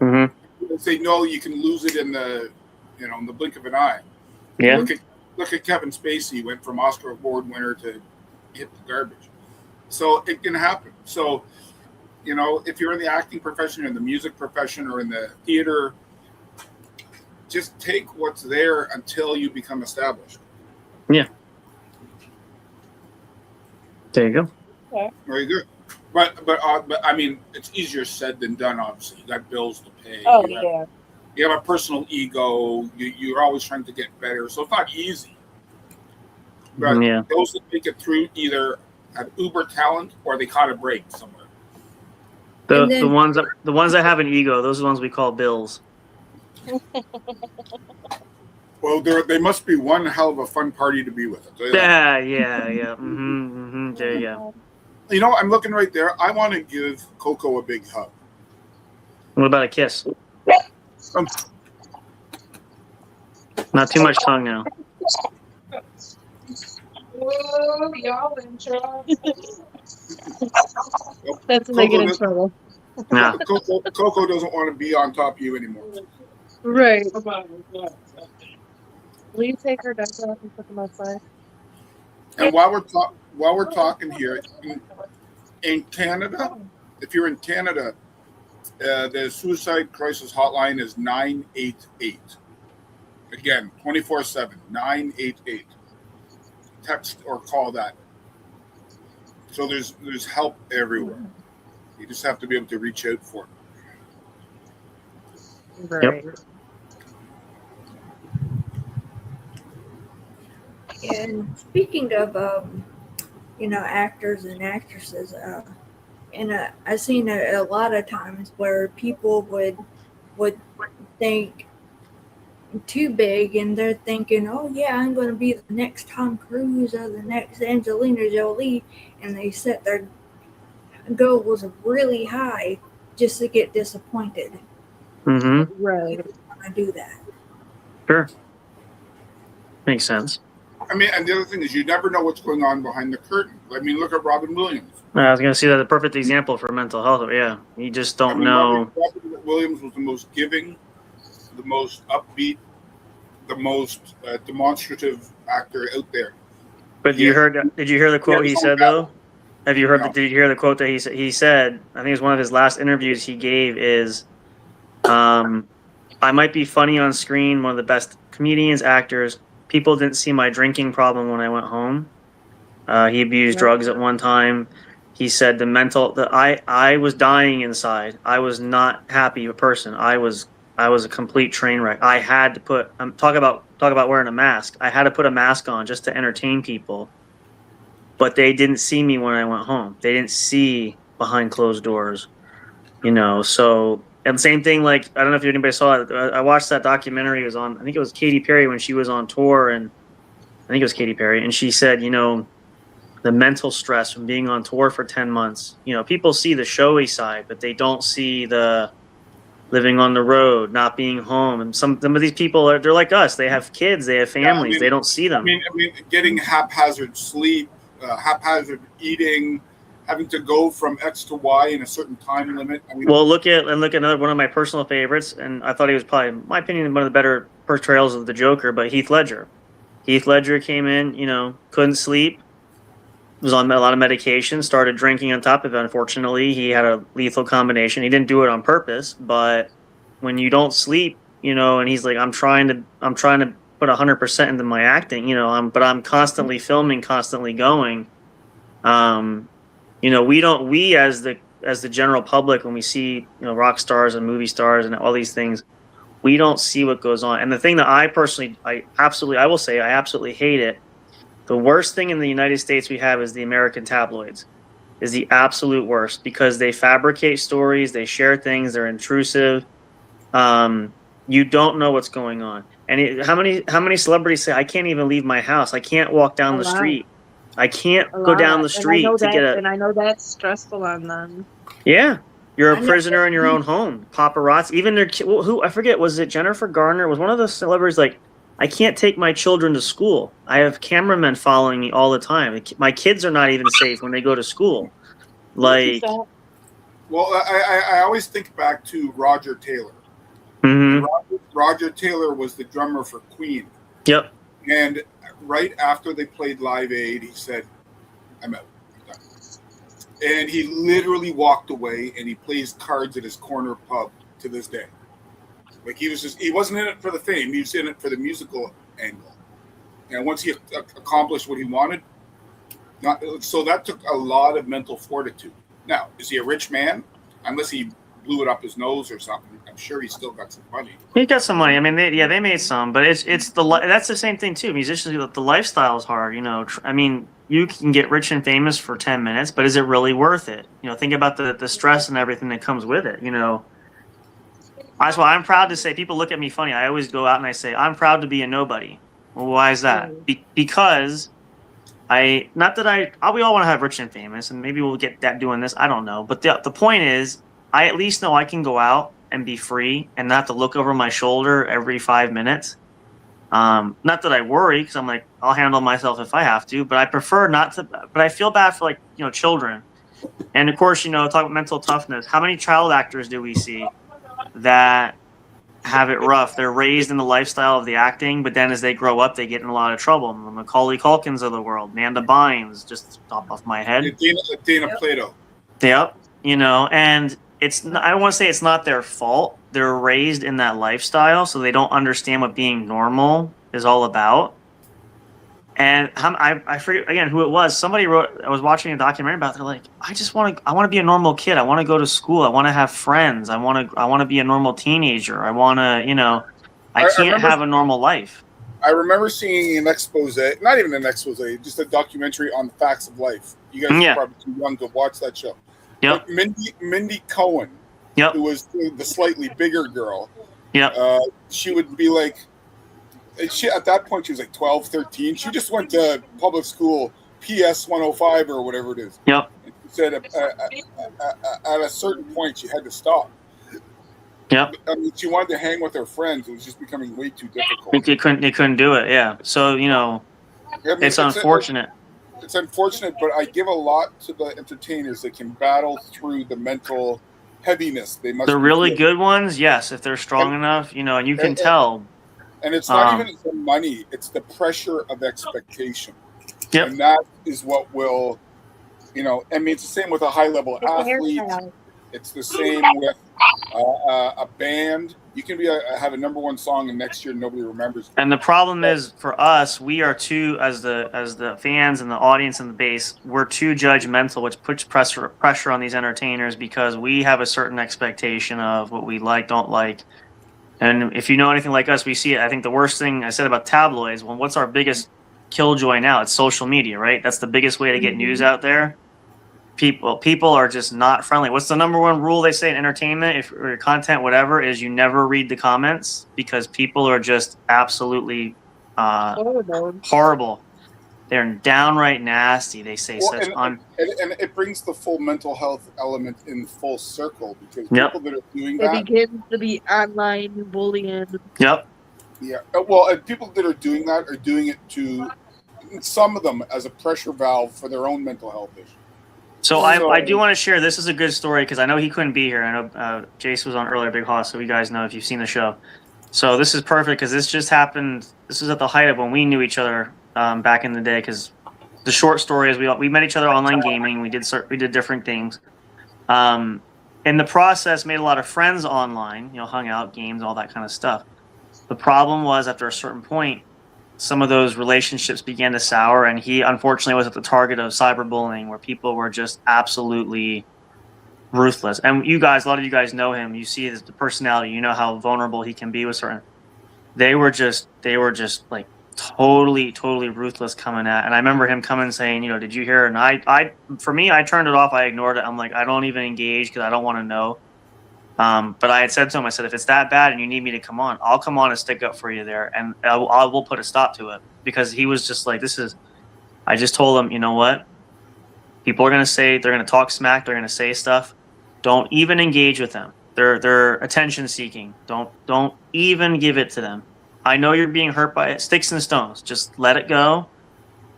Mm-hmm. They say, no, you can lose it in the blink of an eye. Yeah. Look at Kevin Spacey, went from Oscar Award winner to hit the garbage. So it can happen. So, if you're in the acting profession, or in the music profession, or in the theater, just take what's there until you become established. Yeah. There you go. Okay. Very good. But I mean, it's easier said than done. Obviously, you got bills to pay. Oh yeah. You have a personal ego. You're always trying to get better. So it's not easy. But Yeah. those that make it through either have uber talent or they caught a break somewhere. The And then- the ones that have an ego, those are the ones we call bills. Well, they must be one hell of a fun party to be with. I'll tell you that. Yeah. There you go. You know, I'm looking right there. I want to give Coco a big hug. What about a kiss? Um, Not too much tongue now. Whoa, y'all in trouble. That's when they get in trouble. Yeah. Coco doesn't want to be on top of you anymore. Right. Will you take her ducks off and put them outside? And while we're talking here, in Canada, if you're in Canada, the suicide crisis hotline is 988. Again, 24/7, 988. Text or call that. So there's help everywhere. You just have to be able to reach out for it. Right. And speaking of, actors and actresses, I've seen a lot of times where people would think too big, and they're thinking, oh yeah, I'm going to be the next Tom Cruise or the next Angelina Jolie, and they set their goals really high just to get disappointed. Mm-hmm. Right. I do that. Sure. Makes sense. I mean, and the other thing is you never know what's going on behind the curtain. I mean, look at Robin Williams. I was gonna say that a perfect example for mental health. Yeah, you just don't know. Robin Williams was the most giving, the most upbeat, the most demonstrative actor out there. But Yeah. did you hear the quote he said though? Have you heard? No. Did you hear the quote that he said? He said, I think it was one of his last interviews he gave is, I might be funny on screen, one of the best comedians, actors. People didn't see my drinking problem when I went home. He abused drugs at one time. He said I was dying inside. I was not happy a person. I was a complete train wreck. I had to put talk about wearing a mask. I had to put a mask on just to entertain people. But they didn't see me when I went home. They didn't see behind closed doors. So and same thing, like, I don't know if anybody saw it. I watched that documentary. It was on, I think it was Katy Perry when she was on tour, and I think it was Katy Perry, and she said, the mental stress from being on tour for 10 months. People see the showy side, but they don't see the living on the road, not being home. And some of these people they're like us. They have kids, they have families. They don't see them. I mean, getting haphazard sleep, haphazard eating, having to go from X to Y in a certain time limit. I mean, Well, look at another one of my personal favorites, and I thought he was probably, in my opinion, one of the better portrayals of the Joker, but Heath Ledger. Heath Ledger came in, couldn't sleep, was on a lot of medication, started drinking on top of it. Unfortunately, he had a lethal combination. He didn't do it on purpose, but when you don't sleep, and he's like, I'm trying to put 100% into my acting, but I'm constantly filming, constantly going. We as the general public, when we see, rock stars and movie stars and all these things, we don't see what goes on. And the thing that I will say, I absolutely hate it. The worst thing in the United States we have is the American tabloids, is the absolute worst, because they fabricate stories, they share things, they're intrusive. You don't know what's going on. And how many celebrities say, I can't even leave my house. I can't walk down the street. I can't go down the street to get a. And I know that's stressful on them. Yeah, you're a prisoner in your own home. Paparazzi, even their who I forget, was it Jennifer Garner? Was one of the celebrities like, I can't take my children to school. I have cameramen following me all the time. My kids are not even safe when they go to school. Like, well, I always think back to Roger Taylor. Mm-hmm. Roger Taylor was the drummer for Queen. Yep. And right after they played Live Aid, he said, I'm out. I'm done. And he literally walked away, and he plays cards at his corner pub to this day. Like, he wasn't in it for the fame. He was in it for the musical angle. And once he accomplished what he wanted, so that took a lot of mental fortitude. Now, is he a rich man? Unless he blew it up his nose or something. I'm sure he still got some money. He got some money. I mean, they made some, but that's the same thing too. Musicians, the lifestyle is hard. I mean, you can get rich and famous for 10 minutes, but is it really worth it? Think about the stress and everything that comes with it. That's why I'm proud to say. People look at me funny. I always go out and I say I'm proud to be a nobody. Well, why is that? Because we all want to have rich and famous, and maybe we'll get that doing this. I don't know, but the point is, I at least know I can go out and be free and not have to look over my shoulder every 5 minutes. Not that I worry, because I'm like, I'll handle myself if I have to, but I prefer not to. But I feel bad for children, and of course, talk about mental toughness. How many child actors do we see that have it rough? They're raised in the lifestyle of the acting, but then as they grow up, they get in a lot of trouble. The Macaulay Culkins of the world, Amanda Bynes, just top off my head. Dana Plato. Yep. And I don't want to say it's not their fault. They're raised in that lifestyle, so they don't understand what being normal is all about. And I forget again who it was. Somebody wrote. I was watching a documentary about it. They're like, I want to be a normal kid. I want to go to school. I want to have friends. I want to be a normal teenager. I want to, I can't have a normal life. I remember seeing an expose, not even an expose, just a documentary on the facts of life. You guys are probably too young to watch that show. Yep. Like Mindy Cohen, who was the slightly bigger girl. Yep. She would be like, at that point, she was like 12, 13. She just went to public school, PS 105 or whatever it is. Yep. And she said at a certain point, she had to stop. Yep. I mean, she wanted to hang with her friends. It was just becoming way too difficult. They couldn't do it. Yeah. So it's unfortunate. It's unfortunate, but I give a lot to the entertainers that can battle through the mental heaviness. The really good ones, yes, if they're strong enough, and you can tell. And it's not even the money; it's the pressure of expectation. Yep. And that is what will, I mean, it's the same with a high-level athlete. It's the same with a band. You can have a number one song, and next year nobody remembers. And the problem is for us, we are too, as the fans and the audience and the base, we're too judgmental, which puts pressure on these entertainers because we have a certain expectation of what we like, don't like. And if you know anything like us, we see it. I think the worst thing I said about tabloids, well, what's our biggest killjoy now? It's social media, right? That's the biggest way to get news out there. People are just not friendly. What's the number one rule they say in entertainment, or content, whatever, is you never read the comments because people are just absolutely horrible. They're downright nasty. They say and it brings the full mental health element in full circle because people that are doing that. It begins to be online bullying. Yep. Yeah. Well, and people that are doing that are doing it to some of them as a pressure valve for their own mental health issue. So I do want to share. This is a good story because I know he couldn't be here. I know Jace was on earlier, Big Hoss, so you guys know if you've seen the show. So this is perfect because this just happened. This was at the height of when we knew each other back in the day. Because the short story is we met each other online gaming. We did different things. In the process, made a lot of friends online. Hung out, games, all that kind of stuff. The problem was after a certain point, some of those relationships began to sour, and he unfortunately was at the target of cyberbullying, where people were just absolutely ruthless. And a lot of you guys know him. You see the personality. You know how vulnerable he can be with certain. They were just like totally ruthless coming at. And I remember him coming and saying, did you hear? And I turned it off. I ignored it. I'm like, I don't even engage because I don't want to know. But I had said to him, I said, if it's that bad and you need me to come on, I'll come on and stick up for you there. And I will put a stop to it because he was just like, I just told him, you know what? People are going to say, they're going to talk smack. They're going to say stuff. Don't even engage with them. They're attention seeking. Don't even give it to them. I know you're being hurt by it. Sticks and stones. Just let it go.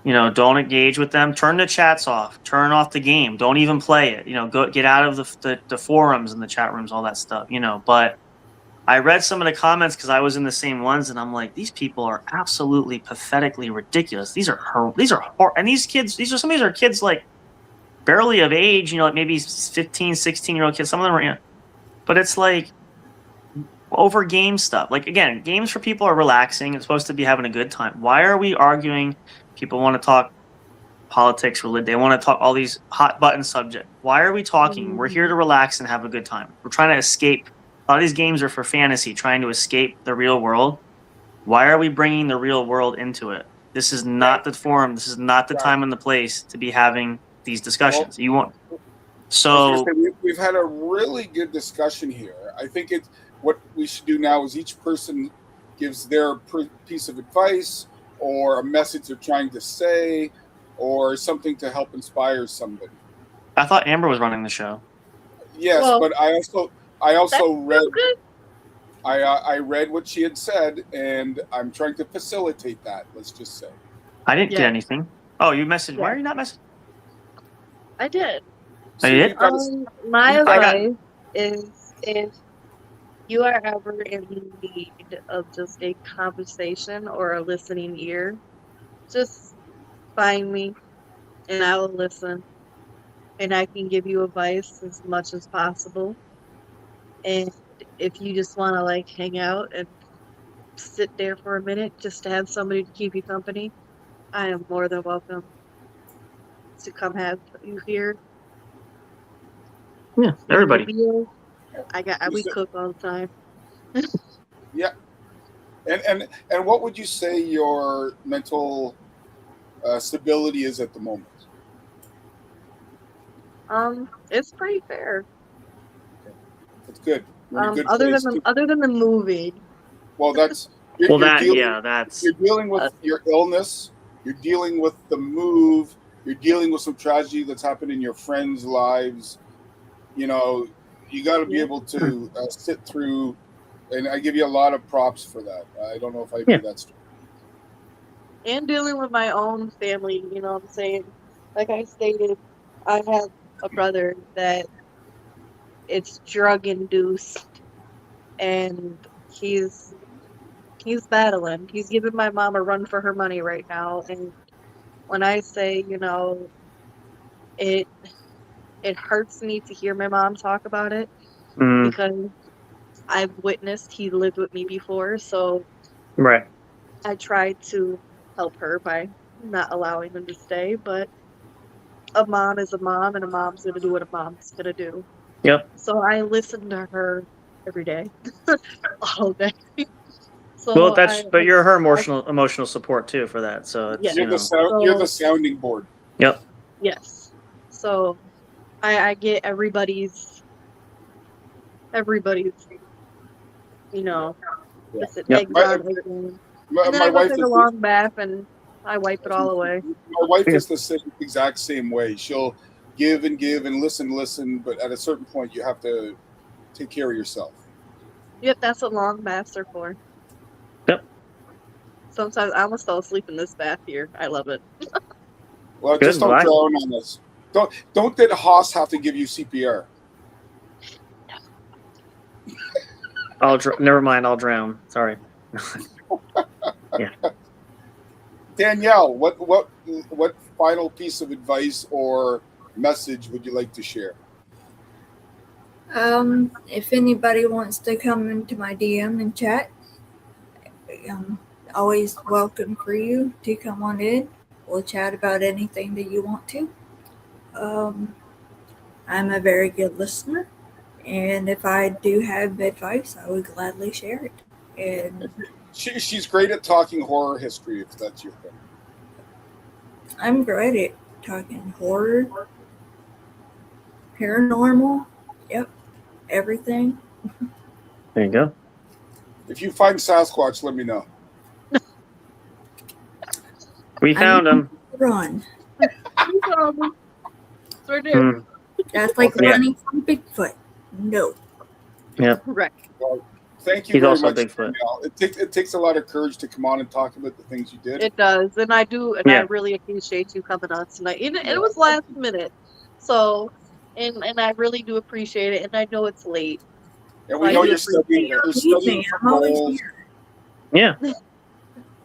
Don't engage with them. Turn the chats off. Turn off the game. Don't even play it. Go get out of the forums and the chat rooms, all that stuff. But I read some of the comments because I was in the same ones, and I'm like, these people are absolutely pathetically ridiculous. And these kids. Some of these are kids like barely of age. Like maybe 15, 16-year-old kids. Some of them are. But it's like over game stuff. Like again, games for people are relaxing. It's supposed to be having a good time. Why are we arguing? People want to talk politics, religion. They want to talk all these hot button subjects. Why are we talking? We're here to relax and have a good time. We're trying to escape. A lot of these games are for fantasy, trying to escape the real world. Why are we bringing the real world into it? This is not the forum. This is not the time and the place to be having these discussions. You want so. We've had a really good discussion here. I think what we should do now is each person gives their piece of advice or a message they're trying to say or something to help inspire somebody. I thought Amber was running the show. Yes, Well, but I also read. Good. I read what she had said, and I'm trying to facilitate that. Let's just say. I didn't Yeah. get anything. Oh, you messaged. Why Yeah. are you not messaging? I did. Oh, you did? you've got to- My I got- advice is if you are ever in need of just a conversation or a listening ear, just find me and I will listen. And I can give you advice as much as possible. And if you just want to like hang out and sit there for a minute just to have somebody to keep you company, I am more than welcome to come have you here. Yeah, everybody. Meal. We cook all the time. Yeah. And what would you say your mental stability is at the moment? It's pretty fair. That's good. You're in a good Other place than to- other than the moving. well, that's you're, Well, you're dealing, that's you're dealing with your illness. You're dealing with the move. You're dealing with some tragedy that's happened in your friends' lives. You know, you got to be Yeah. able to sit through. And I give you a lot of props for that. I don't know if I agree that's true. And dealing with my own family, you know what I'm saying? Like I stated, I have a brother that it's drug induced and he's battling. He's giving my mom a run for her money right now. And when I say, you know, it hurts me to hear my mom talk about it Mm, because I've witnessed he lived with me before, so right. I tried to help her by not allowing him to stay, but a mom is a mom and a mom's gonna do what a mom's gonna do. Yep. So I listen to her every day. All day. So Well, but you're her emotional support too for that. So it's Yeah. You're the sounding board. Yep. Yes. So I get everybody's, you know, Yeah. just Yep. exile again. My, And then my I go wife take is a long bath and I wipe it all away. my wife is the exact same way. She'll give and listen, but at a certain point, you have to take care of yourself. Yep, that's what long baths are for. Yep. Sometimes I almost fell asleep in this bath here. I love it. Well, Good, just don't well, drown on us. Don't did Haas have to give you CPR? Never mind. I'll drown. Sorry. Danielle, what final piece of advice or message would you like to share? If anybody wants to come into my DM and chat, always welcome for you to come on in. We'll chat about anything that you want to. I'm a very good listener, and if I do have advice, I would gladly share it. And She's great at talking horror history, if that's your thing. I'm great at talking horror, paranormal, yep, everything. There you go. If you find Sasquatch, let me know. We found him. Run. It's right there. Mm, That's like Yeah. running from Bigfoot. No. Right. Well, thank you He's very also much, Bigfoot. Danielle. It takes a lot of courage to come on and talk about the things you did. It does. And I do, and Yeah. I really appreciate you coming on tonight. And it was last minute. So, and I really do appreciate it. And I know it's late. And we I know do you're studying. You're studying for I'm always roles. here. Yeah.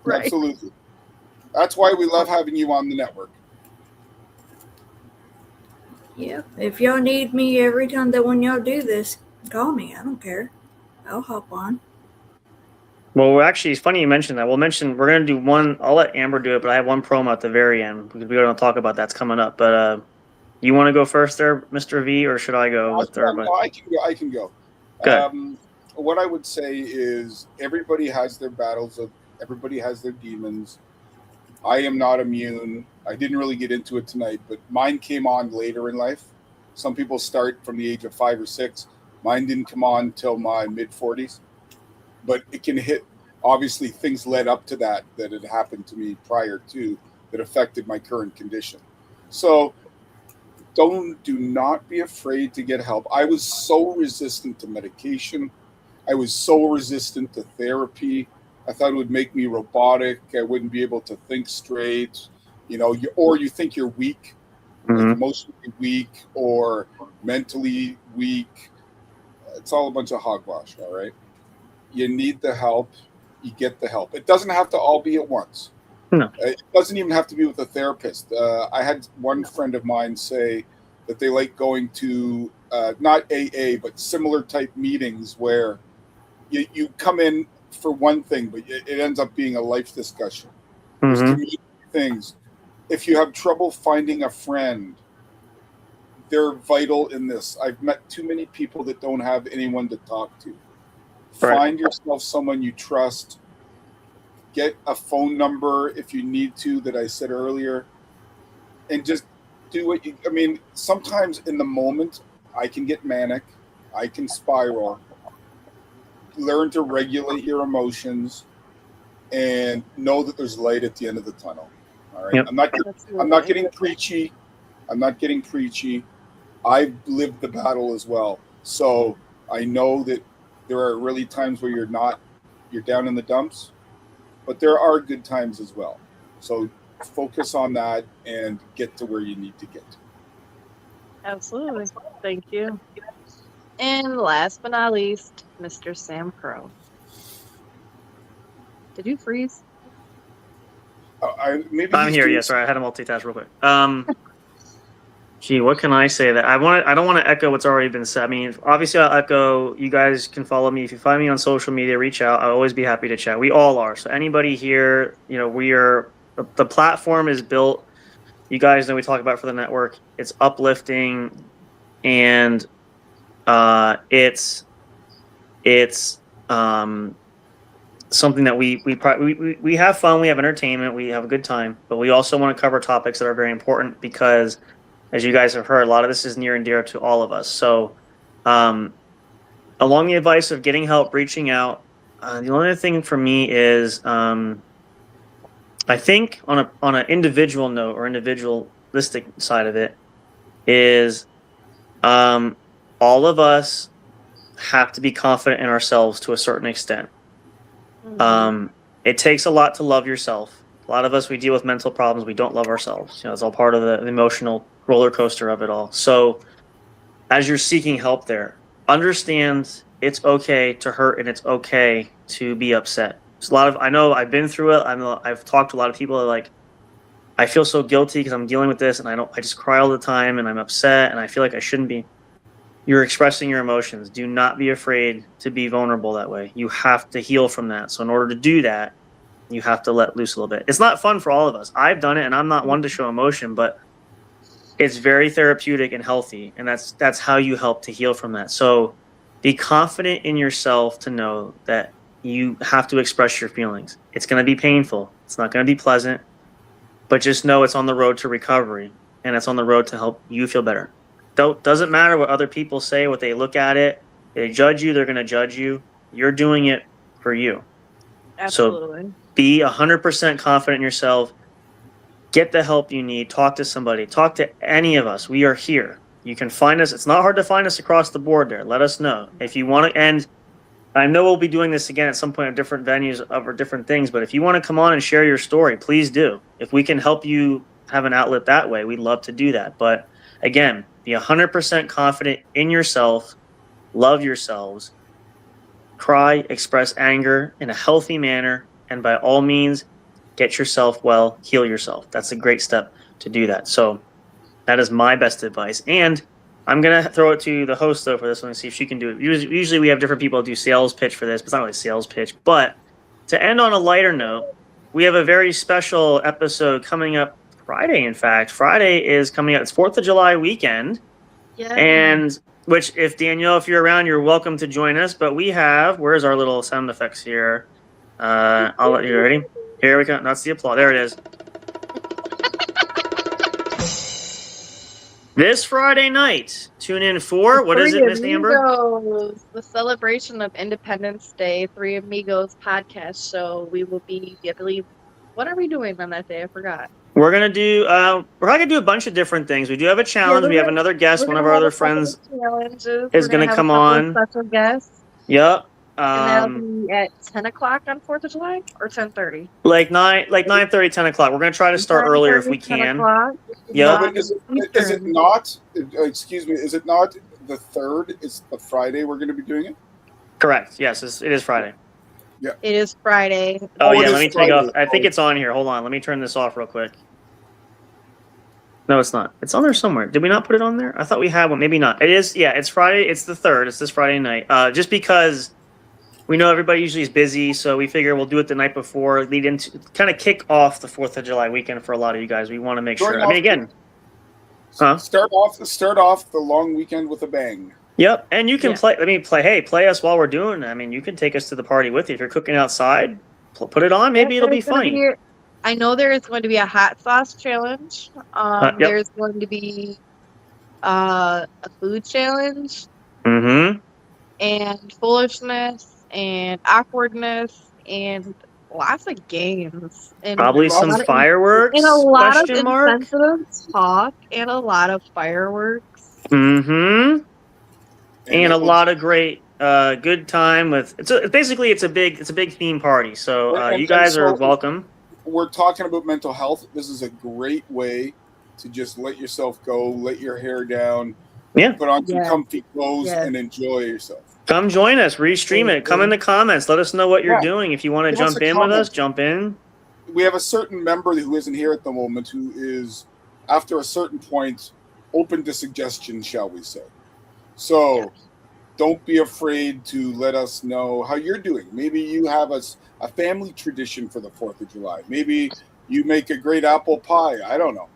Right. Absolutely. That's why we love having you on the network. Yeah. If y'all need me every time that when y'all do this, call me. I don't care. I'll hop on. Well, actually, it's funny you mentioned that. We're going to do one. I'll let Amber do it, but I have one promo at the very end because we're going to talk about that's coming up. But you want to go first there, Mr. V, or should I go with everybody? No, I can go. I can go. Good. What I would say is everybody has their battles. Everybody has their demons. I am not immune. I didn't really get into it tonight, but mine came on later in life. Some people start from the age of 5 or 6. Mine didn't come on till my mid 40s, but it can hit. Obviously, things led up to that had happened to me prior to that affected my current condition. So do not be afraid to get help. I was so resistant to medication. I was so resistant to therapy. I thought it would make me robotic. I wouldn't be able to think straight. Or you think you're weak, like emotionally weak or mentally weak. It's all a bunch of hogwash, all right? You need the help. You get the help. It doesn't have to all be at once. No. It doesn't even have to be with a therapist. I had one friend of mine say that they like going to not AA, but similar type meetings where you come in for one thing, but it ends up being a life discussion. There's community things. If you have trouble finding a friend, they're vital in this. I've met too many people that don't have anyone to talk to. Right. Find yourself someone you trust. Get a phone number if you need to, that I said earlier, and just do what you. I mean, sometimes in the moment, I can get manic. I can spiral. Learn to regulate your emotions and know that there's light at the end of the tunnel. All right. Yep. I'm not getting preachy. I've lived the battle as well. So I know that there are really times where you're down in the dumps, but there are good times as well. So focus on that and get to where you need to get to. Absolutely. Thank you. And last but not least, Mr. Sam Crow. Did you freeze? I'm here. Yeah, sorry, I had to multitask real quick. Gee, what can I say that I don't want to echo what's already been said. I mean, obviously I'll echo. You guys can follow me if you find me on social media. Reach out. I'll always be happy to chat. We all are. So anybody here, the platform is built. You guys know we talk about for the network. It's uplifting, and it's something that we have fun. We have entertainment. We have a good time, but we also want to cover topics that are very important because, as you guys have heard, a lot of this is near and dear to all of us. So, along the advice of getting help, reaching out, the only other thing for me is, I think on an individual note or individualistic side of it is, all of us have to be confident in ourselves to a certain extent. It takes a lot to love yourself. A lot of us, we deal with mental problems. We don't love ourselves. It's all part of the emotional roller coaster of it all. So as you're seeking help there, understand it's okay to hurt and it's okay to be upset. There's I know I've been through it. I've talked to a lot of people that are like, I feel so guilty because I'm dealing with this and I just cry all the time and I'm upset and I feel like I shouldn't be. You're expressing your emotions. Do not be afraid to be vulnerable that way. You have to heal from that. So in order to do that, you have to let loose a little bit. It's not fun for all of us. I've done it and I'm not one to show emotion, but it's very therapeutic and healthy. And that's how you help to heal from that. So be confident in yourself to know that you have to express your feelings. It's going to be painful. It's not going to be pleasant, but just know it's on the road to recovery and it's on the road to help you feel better. Doesn't matter what other people say, what they look at it. They judge you, they're going to judge you. You're doing it for you. Absolutely. So be 100% confident in yourself. Get the help you need. Talk to somebody. Talk to any of us. We are here. You can find us. It's not hard to find us across the board there. Let us know. If you want to, and I know we'll be doing this again at some point at different venues over different things, but if you want to come on and share your story, please do. If we can help you have an outlet that way, we'd love to do that. But again, be 100% confident in yourself. Love yourselves. Cry, express anger in a healthy manner, and by all means, get yourself well, heal yourself. That's a great step to do that. So that is my best advice. And I'm going to throw it to the host, though, for this one and see if she can do it. Usually we have different people do sales pitch for this, but it's not really a sales pitch. But to end on a lighter note, we have a very special episode coming up Friday. In fact, Friday is coming up. It's 4th of July weekend. Yeah. And which, if Danielle, if you're around, you're welcome to join us. But we have, where's our little sound effects here? I'll let you ready. Here we go. That's the applause. There it is. This Friday night, tune in for, what is it, Miss Amber? Amigos, the celebration of Independence Day, Three Amigos podcast show. We will be, I believe, what are we doing on that day? I forgot. We're gonna do. We're probably gonna do a bunch of different things. We do have a challenge. We have another guest. One of our other friends is gonna come on. Special guests. Yep. And that'll be at 10 o'clock on 4th of July or 10:30. Like 9:30, 10 o'clock. We're gonna try to start earlier if we 10 can. o'clock. Yeah. No, but is it not? Excuse me. Is it not the 3rd? Is the Friday we're going to be doing it? Correct. Yes, it is Friday. It is Friday. Oh, Oh, yeah. it Let is me take off. Friday. I think it's on here. Hold on. Let me turn this off real quick. No, it's not. It's on there somewhere. Did we not put it on there? I thought we had one. Maybe not. It is. Yeah, it's Friday. It's the 3rd. It's this Friday night. Just because we know everybody usually is busy, so we figure we'll do it the night before, lead into kind of kick off the 4th of July weekend for a lot of you guys. We want to make sure. I mean, again. Huh? Start off the long weekend with a bang. Yep, and you can Yeah. play. Let me play. Hey, play us while we're doing it. I mean, you can take us to the party with you. If you're cooking outside, put it on. Maybe it'll be There's gonna funny. I know there is going to be a hot sauce challenge. Yep. There's going to be a food challenge Mm-hmm. and foolishness and awkwardness and lots of games and Probably a some lot of- fireworks. and a lot of question mark. insensitive talk and a lot of fireworks. Mm-hmm. And a it will- lot of great, good time with. It's a big theme party. So And- you guys and are so- welcome. We're talking about mental health. This is a great way to just let yourself go, let your hair down, Yeah. put on some Yes. comfy clothes, Yes. and enjoy yourself. Come join us. Restream it. Come in the comments. Let us know what you're Yeah. doing. If you want to Give us jump a in with comment. us, jump in. We have a certain member who isn't here at the moment who is, after a certain point, open to suggestions, shall we say. So don't be afraid to let us know how you're doing. Maybe you have a family tradition for the 4th of July. Maybe you make a great apple pie. I don't know.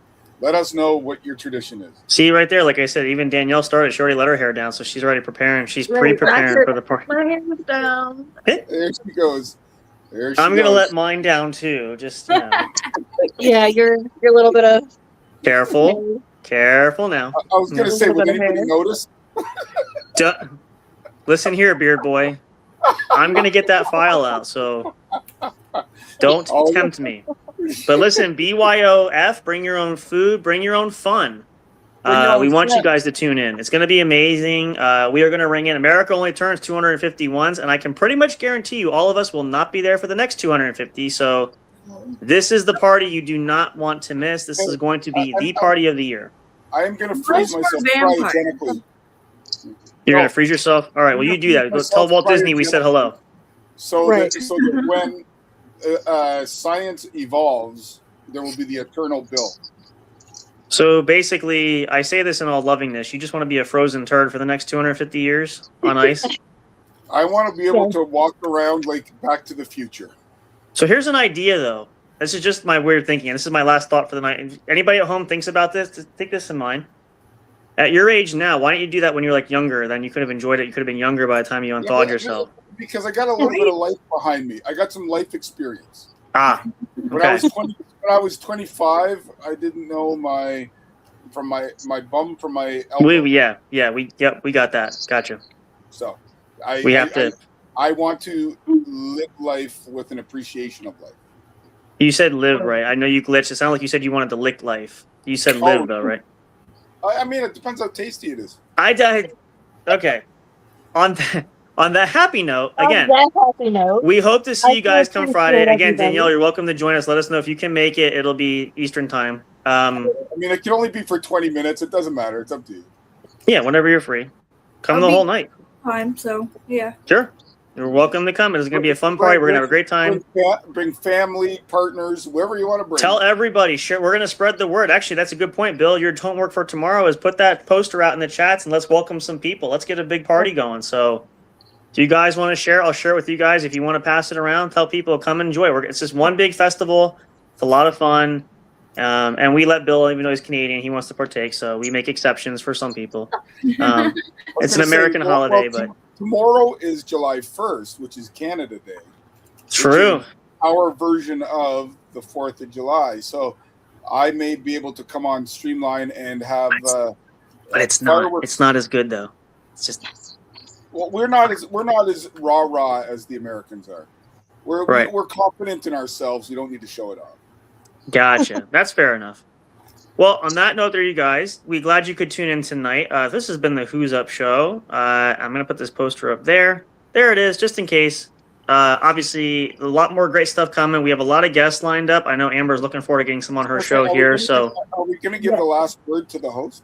Let us know what your tradition is. See right there, like I said, even Danielle started. She already let her hair down, so she's already preparing. She's Right, pre-preparing that's for the party. My hands down. There she goes. There she I'm gonna goes. let mine down too. Just Yeah, your little bit of careful, careful now. I was going to say, would anybody notice? Listen here, beard boy. I'm gonna get that file out, so don't tempt me. But listen, BYOF, bring your own food, bring your own fun. We want you guys to tune in. It's going to be amazing. We are going to ring in. America only turns 250 once, and I can pretty much guarantee you all of us will not be there for the next 250. So this is the party you do not want to miss. This is going to be the party of the year. I am going to freeze myself cryogenically. You're going to freeze yourself? All right, well, you do that. Let's tell Walt Disney we said hello. So, Right. so that when science evolves, there will be the eternal bill. So basically, I say this in all lovingness. You just want to be a frozen turd for the next 250 years on ice? I want to be able to walk around like Back to the Future. So here's an idea, though. This is just my weird thinking, and this is my last thought for the night. If anybody at home thinks about this, just take this in mind. At your age now, why don't you do that when you're like younger? Then you could have enjoyed it. You could have been younger by the time you unthawed yourself. Because I got a little bit of life behind me. I got some life experience. Ah, When I okay. was 25, I didn't know my bum from my elbow. We got that. Gotcha. So I want to live life with an appreciation of life. You said live, right? I know you glitched. It sounded like you said you wanted to lick life. You said live, though, right? I mean, it depends how tasty it is. I died. Okay. On that happy note, again, we hope to see you guys come Friday. Again, Danielle, you're welcome to join us. Let us know if you can make it. It'll be Eastern time. I mean, it can only be for 20 minutes. It doesn't matter. It's up to you. Yeah, whenever you're free. Come I'll the be- whole night. Time, so yeah. Sure. You're welcome to come. It's going to be a fun party. We're going to have a great time. Bring family, partners, whoever you want to bring. Tell everybody. Share. We're going to spread the word. Actually, that's a good point, Bill. Your homework for tomorrow is put that poster out in the chats and let's welcome some people. Let's get a big party going. So Do you guys want to share? I'll share it with you guys. If you want to pass it around, tell people, come enjoy. It's just one big festival. It's a lot of fun. And we let Bill, even though he's Canadian, he wants to partake. So we make exceptions for some people. It's an American holiday, but tomorrow is July 1st, which is Canada Day. True. Our version of the 4th of July. So I may be able to come on Streamline and have but it's not. It's not as good though. It's just. Well, we're not as rah as the Americans are. We're confident in ourselves. We don't need to show it off. Gotcha. That's fair enough. Well, on that note, there you guys. We're glad you could tune in tonight. This has been the Who's Up show. I'm gonna put this poster up there. There it is, just in case. Obviously, a lot more great stuff coming. We have a lot of guests lined up. I know Amber's looking forward to getting some on her show here. So, are we gonna give the last word to the host?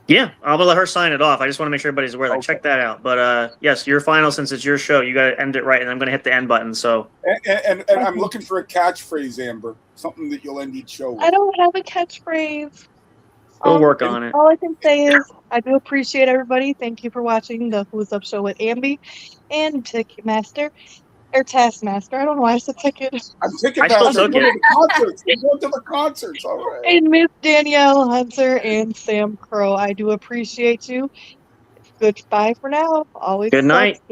Yeah, I'm gonna let her sign it off. I just want to make sure everybody's aware. Check that out. But yes, your final, since it's your show, you got to end it right, and I'm gonna hit the end button. So, and I'm looking for a catchphrase, Amber. Something that you'll end each show with. I don't have a catchphrase. We'll work on it. All I can say is I do appreciate everybody. Thank you for watching the Who's Up show with Amby and Ticketmaster. Or Taskmaster. I don't know why I said Ticket. I'm Ticketmaster. We're going to the concerts. All right. And Miss Danielle Hunter and Sam Crow. I do appreciate you. Goodbye for now. Always good night.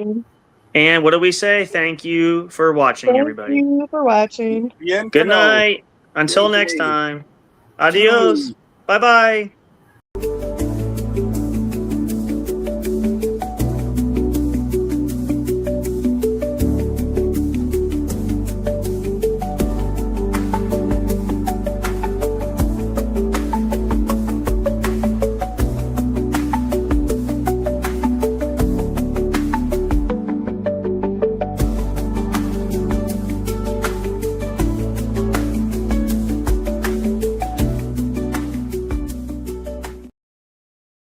And what do we say? Thank you for watching, everybody. Thank you for watching. Good night. Until next time. Adios. Bye-bye.